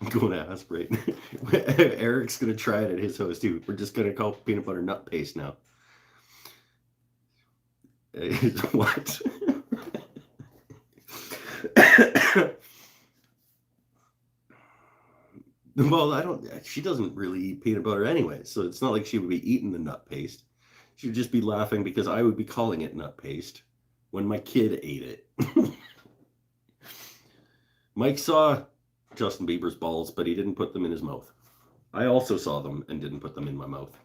Speaker 1: I'm going to aspirate. Eric's going to try it at his house too. We're just going to call peanut butter nut paste now. What? Well, she doesn't really eat peanut butter anyway, so it's not like she would be eating the nut paste. She would just be laughing because I would be calling it nut paste when my kid ate it. Mike saw Justin Bieber's balls, but he didn't put them in his mouth. I also saw them and didn't put them in my mouth.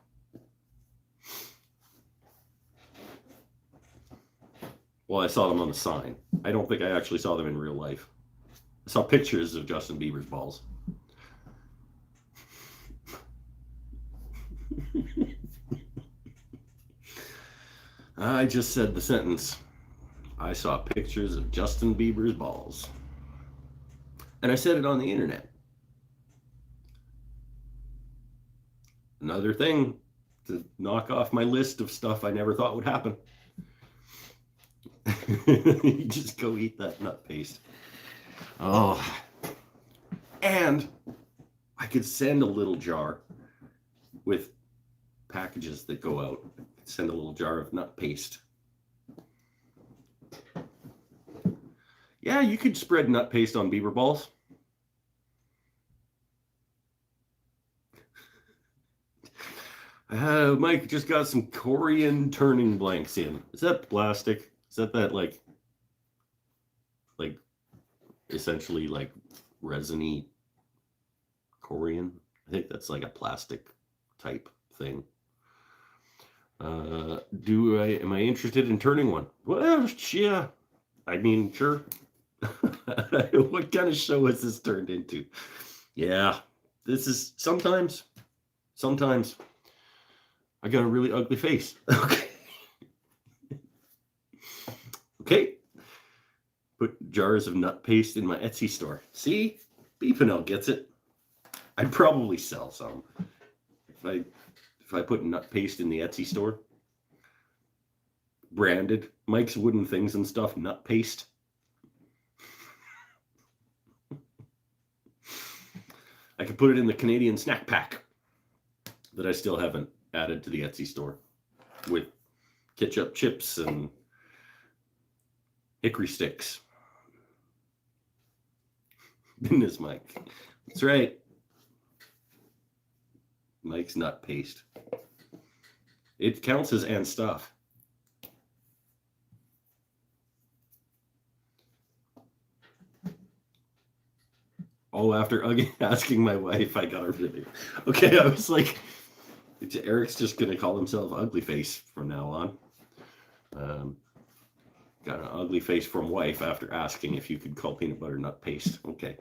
Speaker 1: Well, I saw them on the sign. I don't think I actually saw them in real life. I saw pictures of Justin Bieber's balls. I just said the sentence. I saw pictures of Justin Bieber's balls. And I said it on the internet. Another thing to knock off my list of stuff I never thought would happen. You just go eat that nut paste. Oh. And I could send a little jar with packages that go out. Send a little jar of nut paste. Yeah, you could spread nut paste on Bieber balls. Mike just got some Corian turning blanks in. Is that plastic? Is that like essentially like resiny Corian? I think that's like a plastic type thing. Am I interested in turning one? Well, yeah. I mean, sure. What kind of show has this turned into? Yeah, this is sometimes I got a really ugly face. Okay. Put jars of nut paste in my Etsy store. See? Beepinel gets it. I'd probably sell some. If I put nut paste in the Etsy store, branded Mike's Wooden Things and Stuff nut paste. I could put it in the Canadian snack pack that I still haven't added to the Etsy store with ketchup chips and hickory sticks. Goodness, Mike. That's right. Mike's nut paste. It counts as and stuff. Oh, after asking my wife, I got her video. Okay, I was like, Eric's just going to call himself Ugly Face from now on. Got an ugly face from wife after asking if you could call peanut butter nut paste. Okay.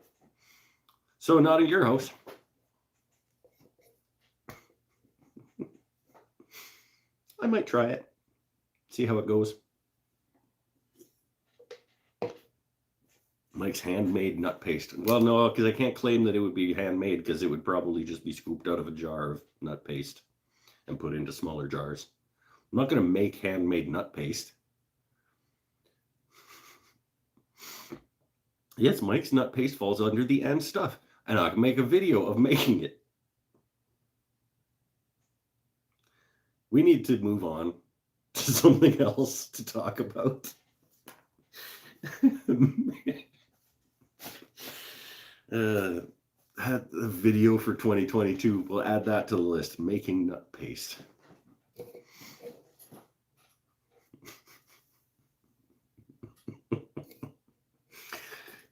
Speaker 1: So not at your house. I might try it. See how it goes. Mike's handmade nut paste. Well, no, because I can't claim that it would be handmade because it would probably just be scooped out of a jar of nut paste and put into smaller jars. I'm not going to make handmade nut paste. Yes, Mike's nut paste falls under the and stuff, and I can make a video of making it. We need to move on to something else to talk about. Had the video for 2022. We'll add that to the list. Making nut paste.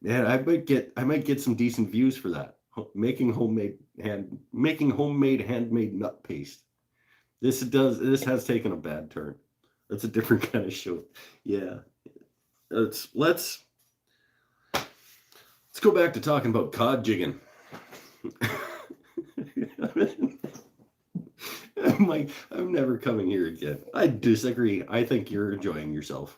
Speaker 1: Man, I might get some decent views for that. Making homemade handmade nut paste. This has taken a bad turn. That's a different kind of show. Yeah. Let's go back to talking about cod jigging. I'm never coming here again. I disagree. I think you're enjoying yourself.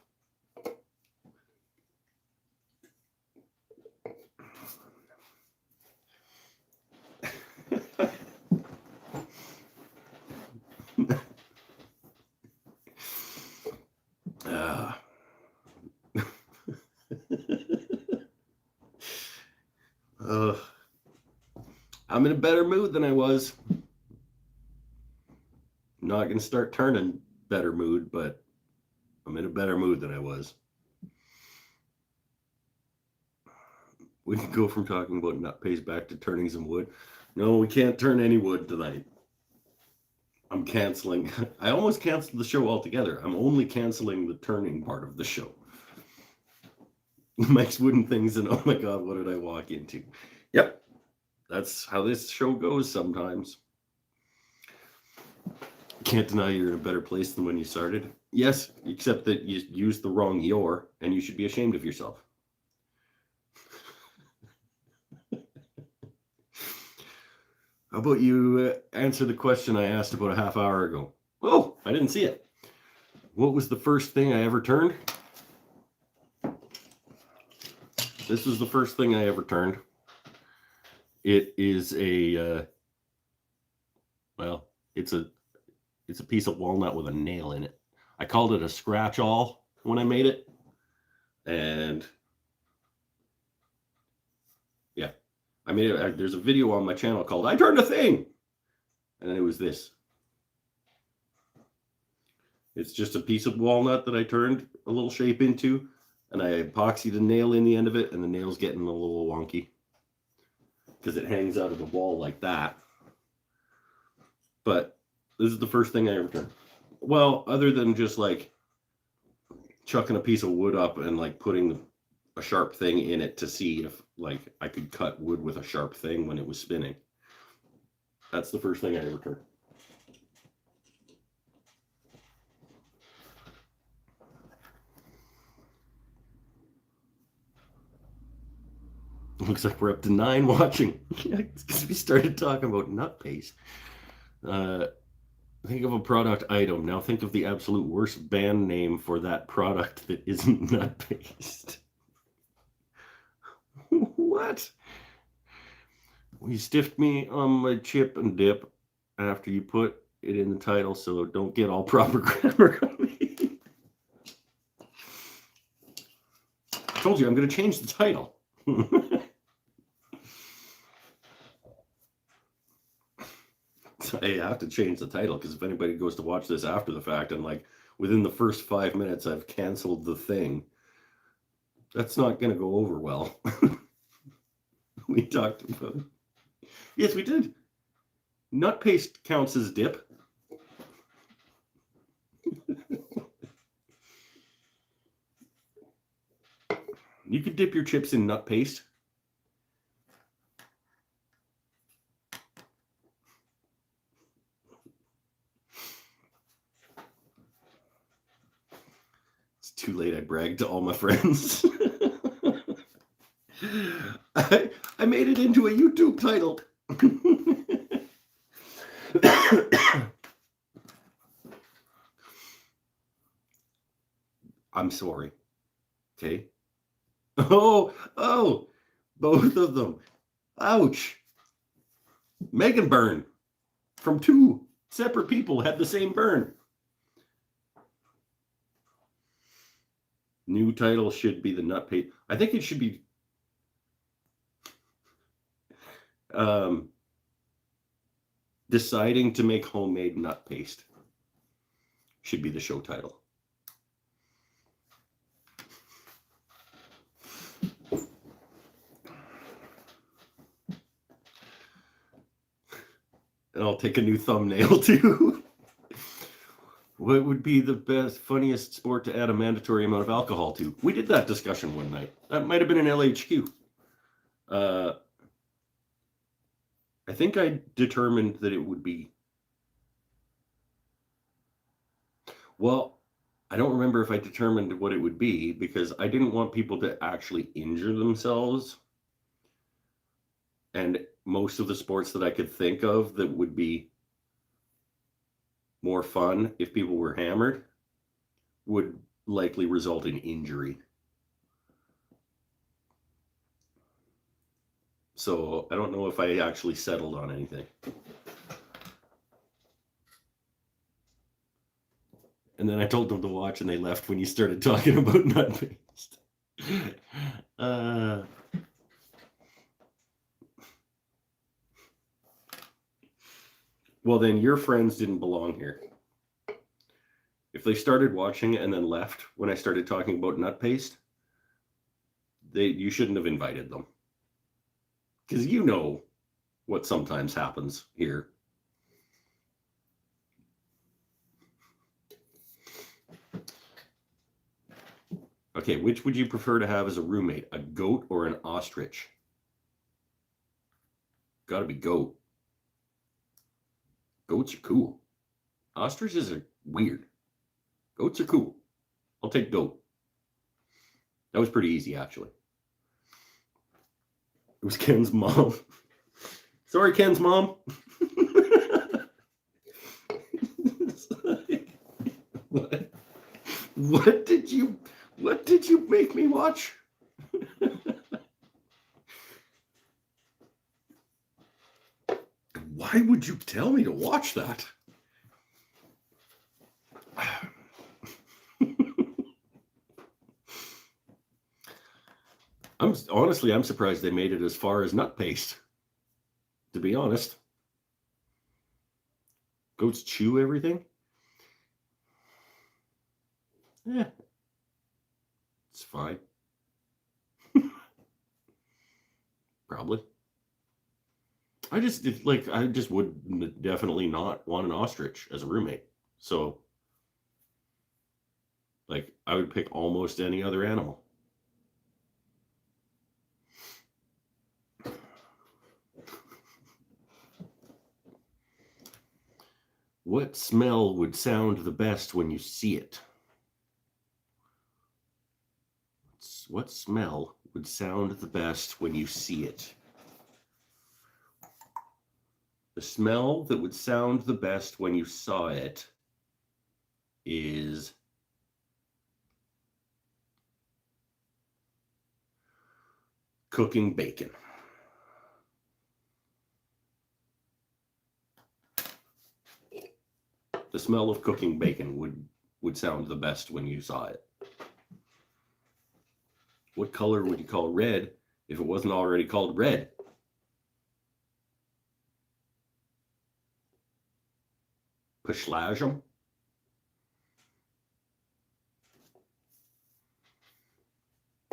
Speaker 1: I'm in a better mood than I was. I'm not going to start turning better mood, but I'm in a better mood than I was. We can go from talking about nut paste back to turning some wood. No, we can't turn any wood tonight. I'm canceling. I almost canceled the show altogether. I'm only canceling the turning part of the show. Mike's wooden things, and oh my God, what did I walk into? Yep. That's how this show goes sometimes. Can't deny you're in a better place than when you started. Yes, except that you used the wrong your, and you should be ashamed of yourself. How about you answer the question I asked about a half hour ago? Oh, I didn't see it. What was the first thing I ever turned? This was the first thing I ever turned. It is a, it's a piece of walnut with a nail in it. I called it a scratch awl when I made it. And yeah, I made it. There's a video on my channel called I Turned a Thing. And it was this. It's just a piece of walnut that I turned a little shape into. And I epoxied a nail in the end of it. And the nail's getting a little wonky, because it hangs out of the wall like that. But this is the first thing I ever turned. Well, other than just like chucking a piece of wood up and like putting a sharp thing in it to see if like I could cut wood with a sharp thing when it was spinning. That's the first thing I ever turned. Looks like we're up to 9 watching. Because we started talking about nut paste. Think of a product item. Now think of the absolute worst band name for that product that isn't nut paste. What? You stiffed me on my chip and dip after you put it in the title, so don't get all proper grammar on me. I told you I'm going to change the title. I have to change the title, because if anybody goes to watch this after the fact and like within the first 5 minutes I've canceled the thing, that's not going to go over well. We talked about it. Yes, we did. Nut paste counts as dip. You could dip your chips in nut paste. It's too late. I bragged to all my friends. I made it into a YouTube title. I'm sorry. Okay. Oh, both of them. Ouch. Megan burn from 2 separate people had the same burn. New title should be the nut paste. I think it should be deciding to make homemade nut paste should be the show title. And I'll take a new thumbnail too. What would be the best, funniest sport to add a mandatory amount of alcohol to? We did that discussion one night. That might have been an LHQ. I think I determined that it would be... Well, I don't remember if I determined what it would be because I didn't want people to actually injure themselves. And most of the sports that I could think of that would be more fun if people were hammered would likely result in injury. So I don't know if I actually settled on anything. And then I told them to watch and they left when you started talking about nut paste. Well, then your friends didn't belong here. If they started watching and then left when I started talking about nut paste, you shouldn't have invited them. Because you know what sometimes happens here. Okay, which would you prefer to have as a roommate, a goat or an ostrich? Gotta be goat. Goats are cool. Ostriches are weird. Goats are cool. I'll take goat. That was pretty easy, actually. It was Ken's mom. Sorry, Ken's mom. What did you make me watch? Why would you tell me to watch that? I'm surprised they made it as far as nut paste. To be honest. Goats chew everything? Yeah. It's fine. Probably. I just would definitely not want an ostrich as a roommate. So, like, I would pick almost any other animal. What smell would sound the best when you see it? What smell would sound the best when you see it? The smell that would sound the best when you saw it is cooking bacon. The smell of cooking bacon would sound the best when you saw it. What color would you call red if it wasn't already called red? Pashlajum?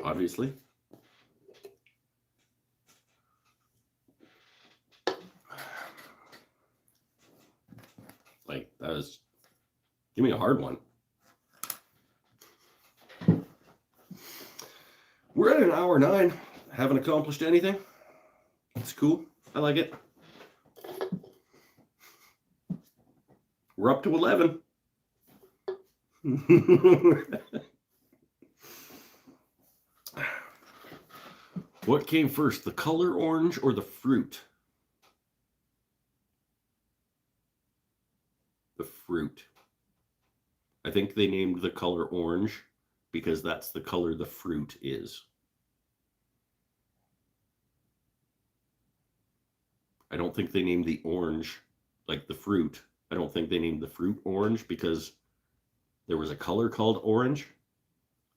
Speaker 1: Obviously. Like, give me a hard one. We're at an hour 9. Haven't accomplished anything. It's cool. I like it. We're up to 11. What came first, the color orange or the fruit? The fruit. I think they named the color orange because that's the color the fruit is. I don't think they named the orange, like the fruit. I don't think they named the fruit orange because there was a color called orange.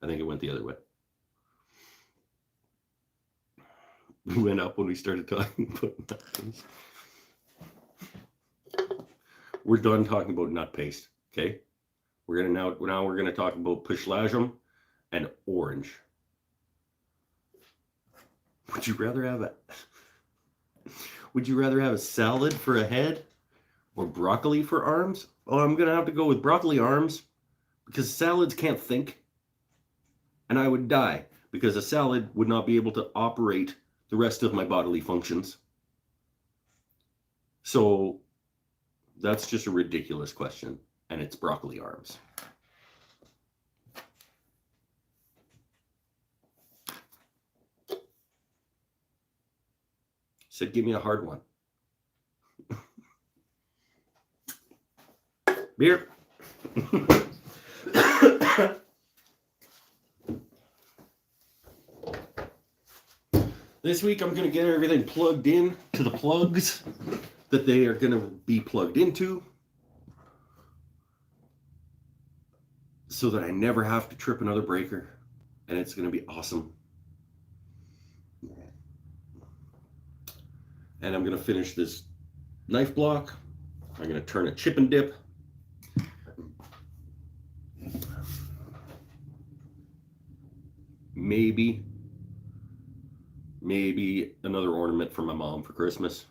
Speaker 1: I think it went the other way. We went up when we started talking about nut paste. We're done talking about nut paste. Okay, we're gonna talk about pushlajum and orange. Would you rather have a salad for a head or broccoli for arms? Oh, I'm gonna have to go with broccoli arms because salads can't think, and I would die because a salad would not be able to operate the rest of my bodily functions. So that's just a ridiculous question, and it's broccoli arms. Said, give me a hard one. Beer. This week I'm going to get everything plugged in to the plugs that they are going to be plugged into so that I never have to trip another breaker, and it's going to be awesome. And I'm going to finish this knife block. I'm going to turn a chip and dip. Maybe another ornament for my mom for Christmas.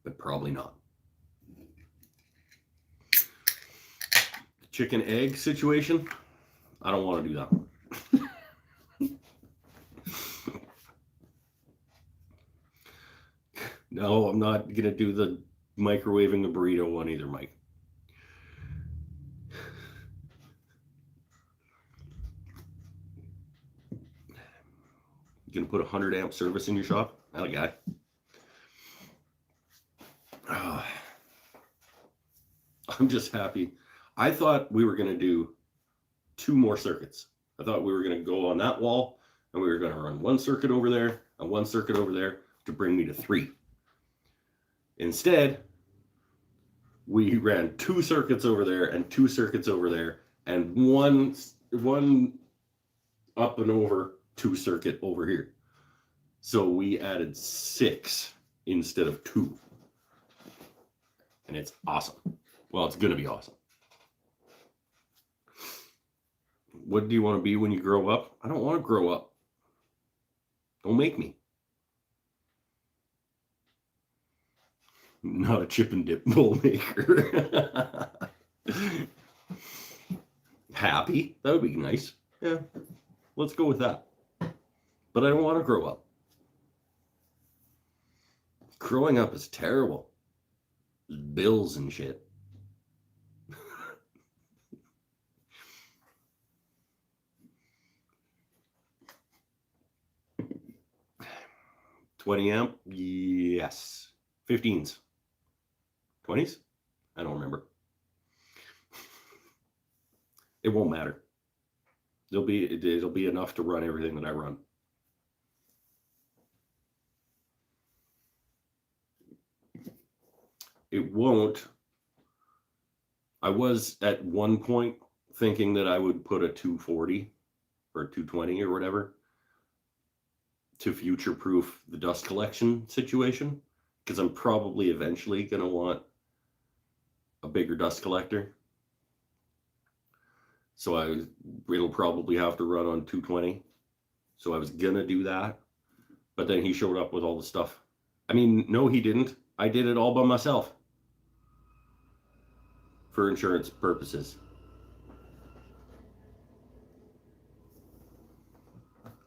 Speaker 1: But probably not. Chicken egg situation. I don't want to do that one. No, I'm not going to do the microwaving the burrito one either, Mike. You going to put a 100 amp service in your shop? That a guy. I'm just happy. I thought we were going to do 2 more circuits. I thought we were going to go on that wall and we were going to run 1 circuit over there and 1 circuit over there to bring me to 3. Instead, we ran 2 circuits over there and 2 circuits over there and one up and over 2 circuit over here. So we added 6 instead of 2. And it's awesome. Well, it's going to be awesome. What do you want to be when you grow up? I don't want to grow up. Don't make me. Not a chip and dip bowl maker. Happy. That would be nice. Yeah. Let's go with that. But I don't want to grow up. Growing up is terrible. Bills and shit. $20 amp? Yes. 15s. 20s? I don't remember. It won't matter. It'll be enough to run everything that I run. It won't. I was at one point thinking that I would put a 240 or 220 or whatever to future-proof the dust collection situation, because I'm probably eventually going to want a bigger dust collector. So it'll probably have to run on 220. So I was going to do that. But then he showed up with all the stuff. I mean, no, he didn't. I did it all by myself. For insurance purposes.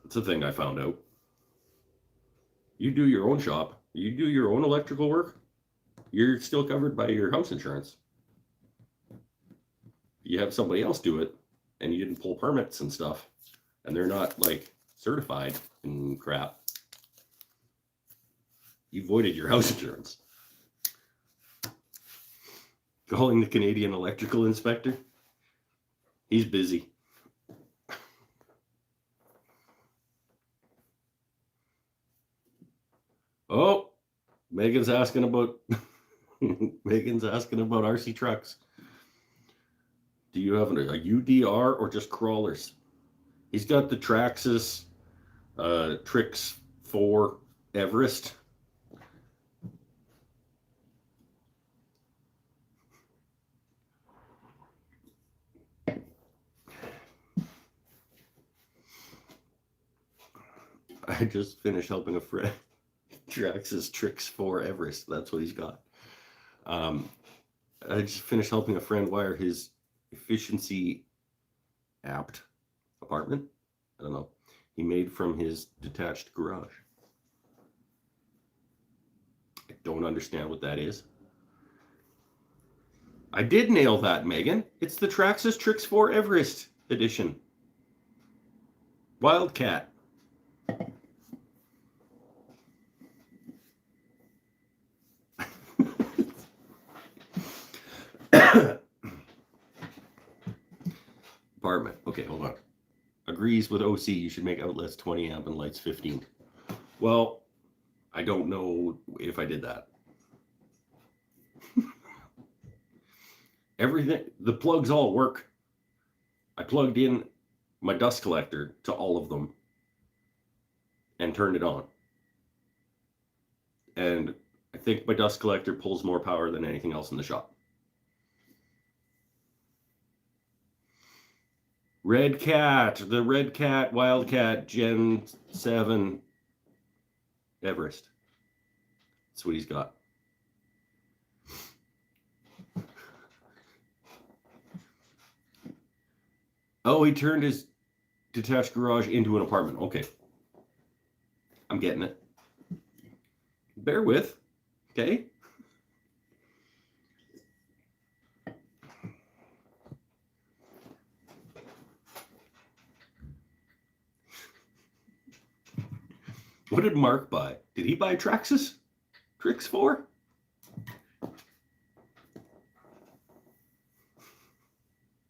Speaker 1: It's a thing I found out. You do your own shop. You do your own electrical work. You're still covered by your house insurance. You have somebody else do it, and you didn't pull permits and stuff, and they're not like certified and crap. You voided your house insurance. Calling the Canadian electrical inspector. He's busy. Oh, Megan's asking about RC trucks. Do you have a UDR or just crawlers? He's got the Traxxas Trix 4 Everest. I just finished helping a friend. Traxxas Trix 4 Everest. That's what he's got. I just finished helping a friend wire his efficiency apt apartment. I don't know. He made from his detached garage. I don't understand what that is. I did nail that, Megan. It's the Traxxas Trix 4 Everest edition. Wildcat. Apartment. Okay, hold on. Agrees with OC. You should make outlets 20 amp and lights 15. Well, I don't know if I did that. Everything, the plugs all work. I plugged in my dust collector to all of them and turned it on. And I think my dust collector pulls more power than anything else in the shop. Red Cat, the Red Cat Wildcat Gen 7 Everest. That's what he's got. Oh, he turned his detached garage into an apartment. Okay. I'm getting it. Bear with. Okay. What did Mark buy? Did he buy Traxxas? Trix 4?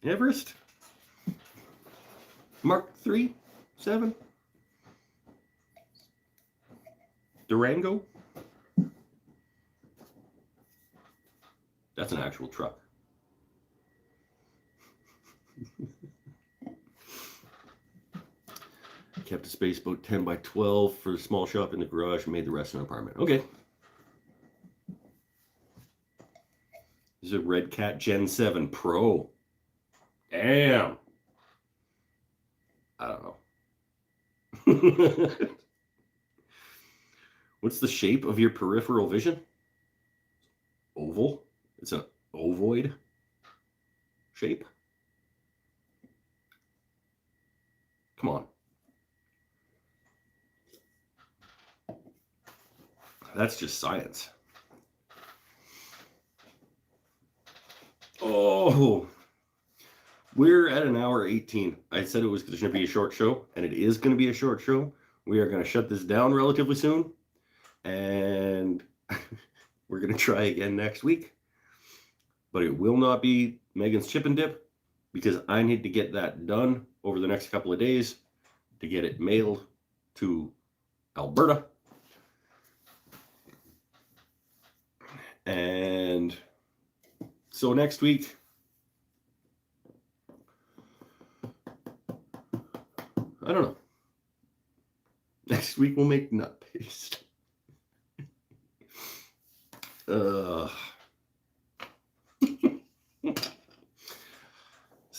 Speaker 1: Everest? Mark 3? 7? Durango? That's an actual truck. Kept a space about 10 by 12 for a small shop in the garage and made the rest an apartment. Okay. This is a Red Cat Gen 7 Pro. Damn. I don't know. What's the shape of your peripheral vision? Oval. It's an ovoid shape. Come on. That's just science. Oh, we're at an hour 18. I said it was going to be a short show, and it is going to be a short show. We are going to shut this down relatively soon, and we're going to try again next week. But it will not be Megan's Chip and Dip, because I need to get that done over the next couple of days to get it mailed to Alberta. And so next week, I don't know. Next week we'll make nut paste. It's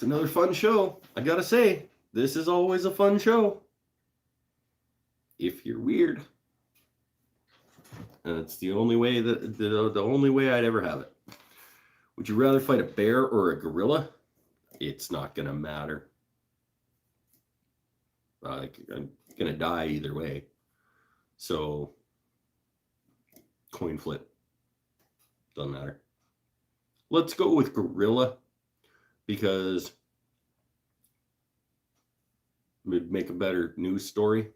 Speaker 1: another fun show. I gotta say, this is always a fun show. If you're weird. And it's the only way that the only way I'd ever have it. Would you rather fight a bear or a gorilla? It's not gonna matter. I'm gonna die either way. So coin flip. Doesn't matter. Let's go with gorilla because it would make a better news story.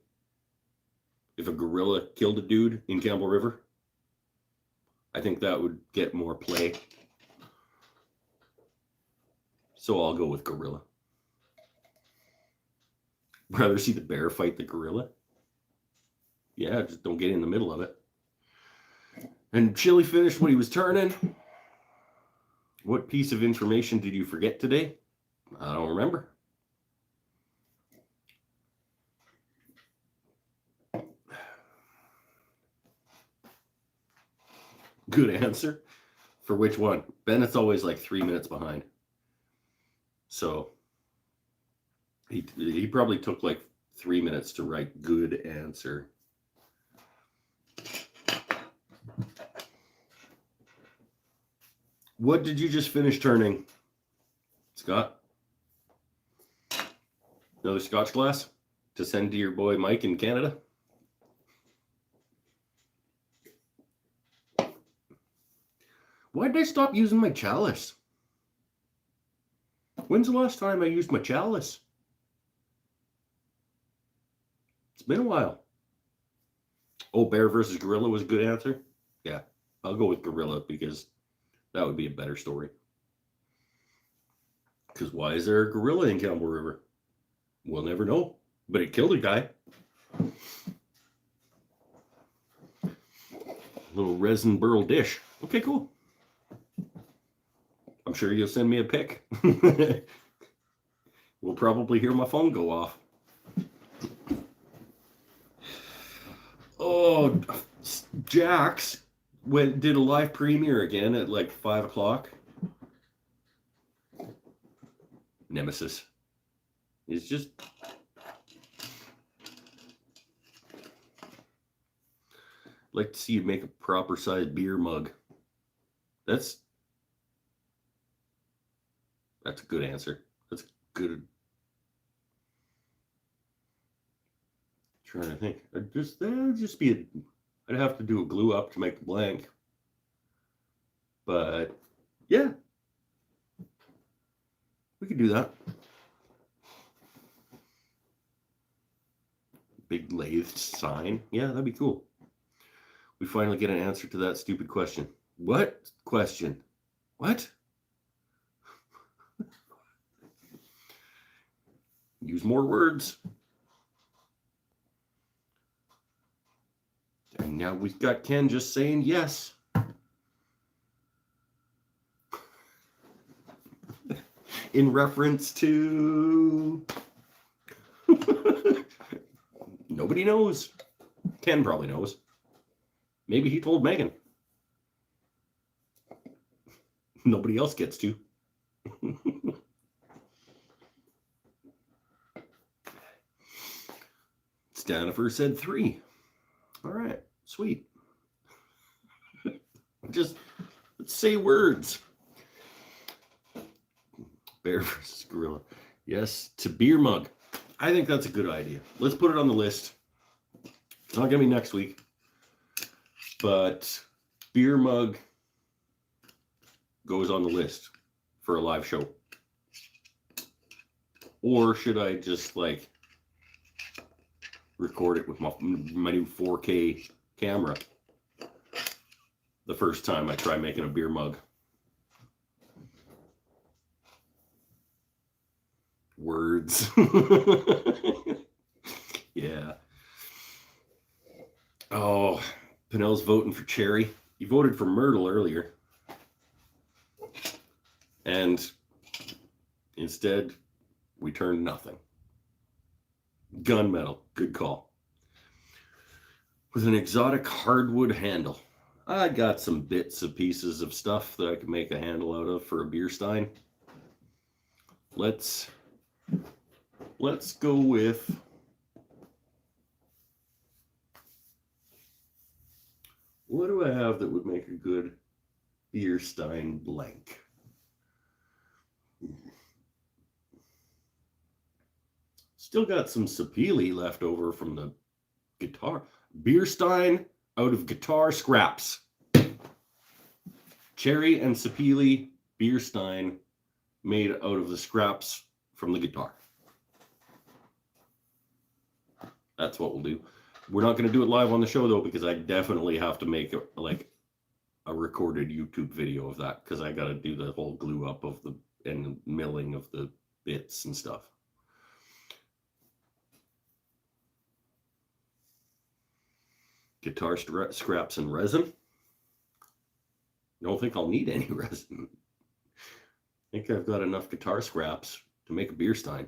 Speaker 1: If a gorilla killed a dude in Campbell River, I think that would get more play. So I'll go with gorilla. Rather see the bear fight the gorilla. Yeah, just don't get in the middle of it. And Chili finished what he was turning. What piece of information did you forget today? I don't remember. Good answer. For which one? Bennett's always like 3 minutes behind. So he probably took like 3 minutes to write good answer. What did you just finish turning, Scott? Another scotch glass to send to your boy Mike in Canada? Why did I stop using my chalice? When's the last time I used my chalice? It's been a while. Oh, bear versus gorilla was a good answer? Yeah, I'll go with gorilla because that would be a better story. Because why is there a gorilla in Campbell River? We'll never know. But it killed a guy. Little resin burl dish. Okay, cool. I'm sure you'll send me a pic. We'll probably hear my phone go off. Oh, Jax did a live premiere again at like 5 o'clock. Nemesis. It's just... like to see you make a proper sized beer mug. That's a good answer. That's good. Trying to think. I'd have to do a glue up to make the blank. But yeah, we could do that. Big lathe sign. Yeah, that'd be cool. We finally get an answer to that stupid question. What question? What? Use more words. And now we've got Ken just saying yes. In reference to... Nobody knows. Ken probably knows. Maybe he told Megan. Nobody else gets to. Stanifer said 3. All right, sweet. Just let's say words. Bear versus gorilla. Yes, to beer mug. I think that's a good idea. Let's put it on the list. It's not going to be next week. But beer mug goes on the list for a live show. Or should I just like record it with my new 4K camera the first time I try making a beer mug? Words. Yeah. Oh, Pinnell's voting for Cherry. He voted for Myrtle earlier. And instead, we turned nothing. Gunmetal, good call. With an exotic hardwood handle. I got some bits and pieces of stuff that I could make a handle out of for a beer stein. Let's go with what do I have that would make a good beer stein blank? Still got some sapele left over from the guitar. Beer stein out of guitar scraps. Cherry and sapele beer stein made out of the scraps from the guitar. That's what we'll do. We're not going to do it live on the show though, because I definitely have to make a recorded YouTube video of that, because I got to do the whole glue up of and milling of the bits and stuff. Guitar scraps and resin. Don't think I'll need any resin. I think I've got enough guitar scraps to make a beer stein.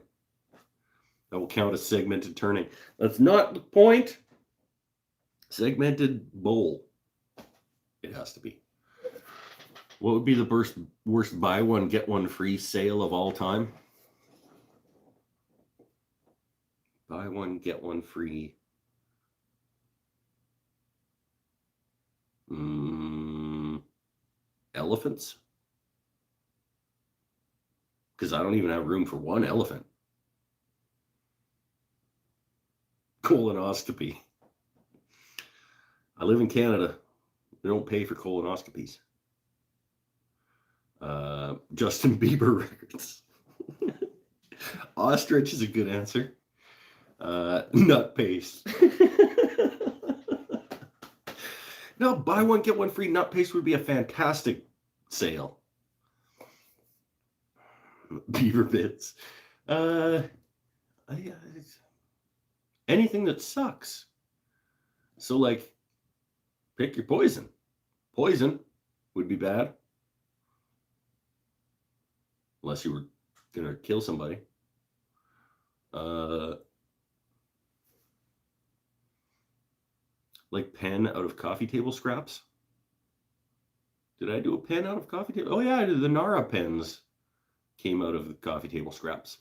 Speaker 1: That will count as segmented turning. That's not the point. Segmented bowl. It has to be. What would be the worst buy one, get one free sale of all time? Buy one, get one free. Elephants? Because I don't even have room for one elephant. Colonoscopy. I live in Canada. They don't pay for colonoscopies. Justin Bieber records. Ostrich is a good answer. Nut paste. No, buy one, get one free. Nut paste would be a fantastic sale. Beaver bits. Anything that sucks. So, like, pick your poison. Poison would be bad. Unless you were going to kill somebody. Like pen out of coffee table scraps. Did I do a pen out of coffee table? Oh, yeah, I did. The Nara pens came out of the coffee table scraps.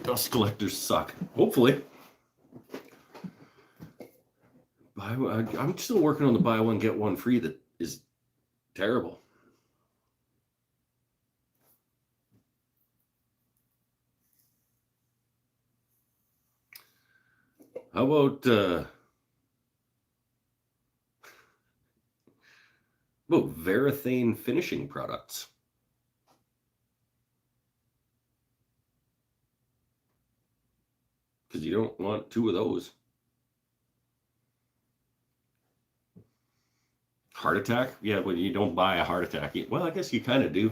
Speaker 1: Dust collectors suck. Hopefully. I'm still working on the buy one, get one free that is terrible. How about Varathane finishing products? Because you don't want two of those. Heart attack? Yeah, but you don't buy a heart attack. Well, I guess you kind of do.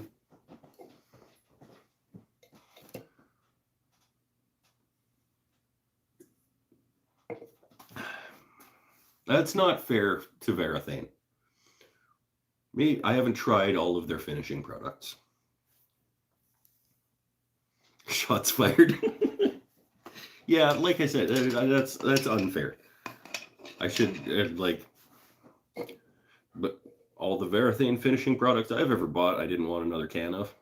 Speaker 1: That's not fair to Varathane. I haven't tried all of their finishing products. Shots fired. Yeah, like I said, that's unfair. I should but all the Varathane finishing products I've ever bought, I didn't want another can of.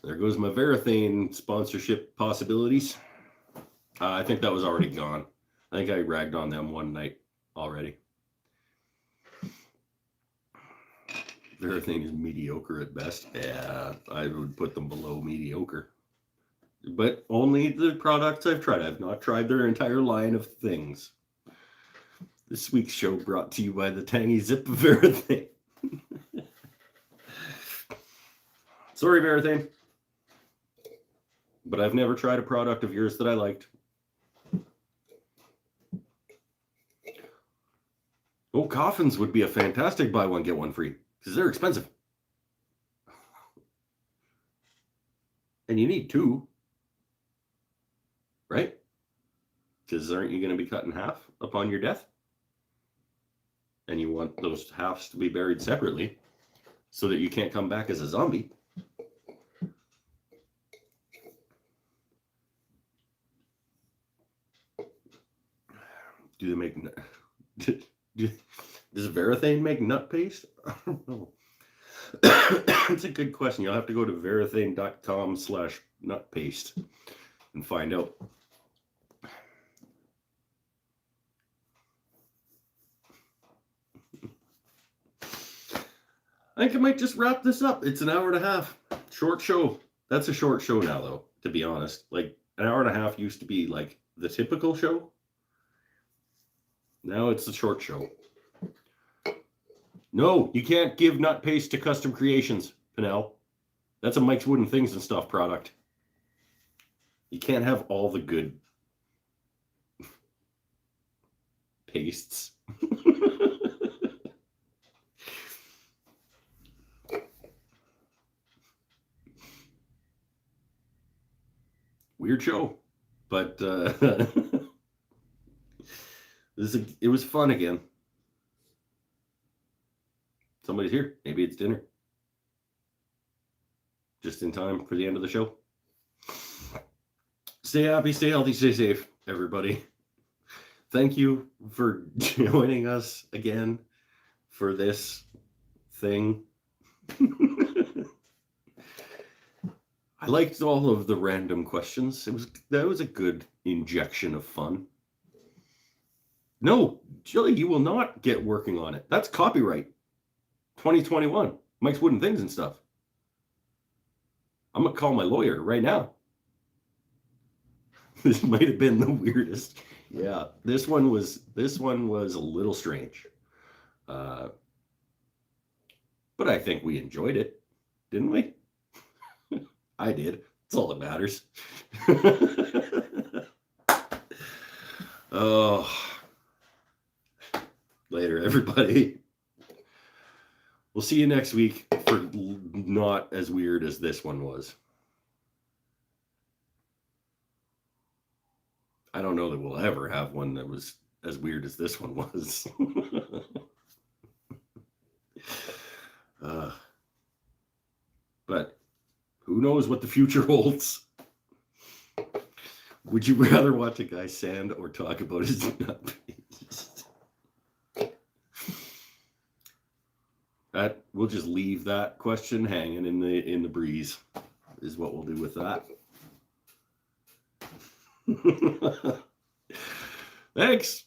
Speaker 1: There goes my Varathane sponsorship possibilities. I think that was already gone. I think I ragged on them one night already. Varathane is mediocre at best. Yeah, I would put them below mediocre. But only the products I've tried. I've not tried their entire line of things. This week's show brought to you by the Tangy Zip of Varathane. Sorry, Varathane. But I've never tried a product of yours that I liked. Oh, coffins would be a fantastic buy one, get one free. Because they're expensive. And you need two. Right? Because aren't you going to be cut in half upon your death? And you want those halves to be buried separately so that you can't come back as a zombie. Do they make... Does Varathane make nut paste? I don't know. That's a good question. You'll have to go to varathane.com/nutpaste and find out. I think I might just wrap this up. It's an hour and a half. Short show. That's a short show now, though, to be honest. Like, an hour and a half used to be, like, the typical show. Now it's a short show. No, you can't give nut paste to Custom Creations, Pinnell. That's a Mike's Wooden Things and Stuff product. You can't have all the good pastes. Weird show. But it was fun again. Somebody's here. Maybe it's dinner. Just in time for the end of the show. Stay happy, stay healthy, stay safe, everybody. Thank you for joining us again for this thing. I liked all of the random questions. That was a good injection of fun. No, Jilly, you will not get working on it. That's copyright 2021. Mike's Wooden Things and stuff. I'm gonna call my lawyer right now. This might have been the weirdest. Yeah, this one was a little strange. But I think we enjoyed it, didn't we? I did. That's all that matters. Oh, later, everybody. We'll see you next week for not as weird as this one was. I don't know that we'll ever have one that was as weird as this one was. But who knows what the future holds? Would you rather watch a guy sand or talk about his nut? That we'll just leave that question hanging in the breeze. Is what we'll do with that. Thanks.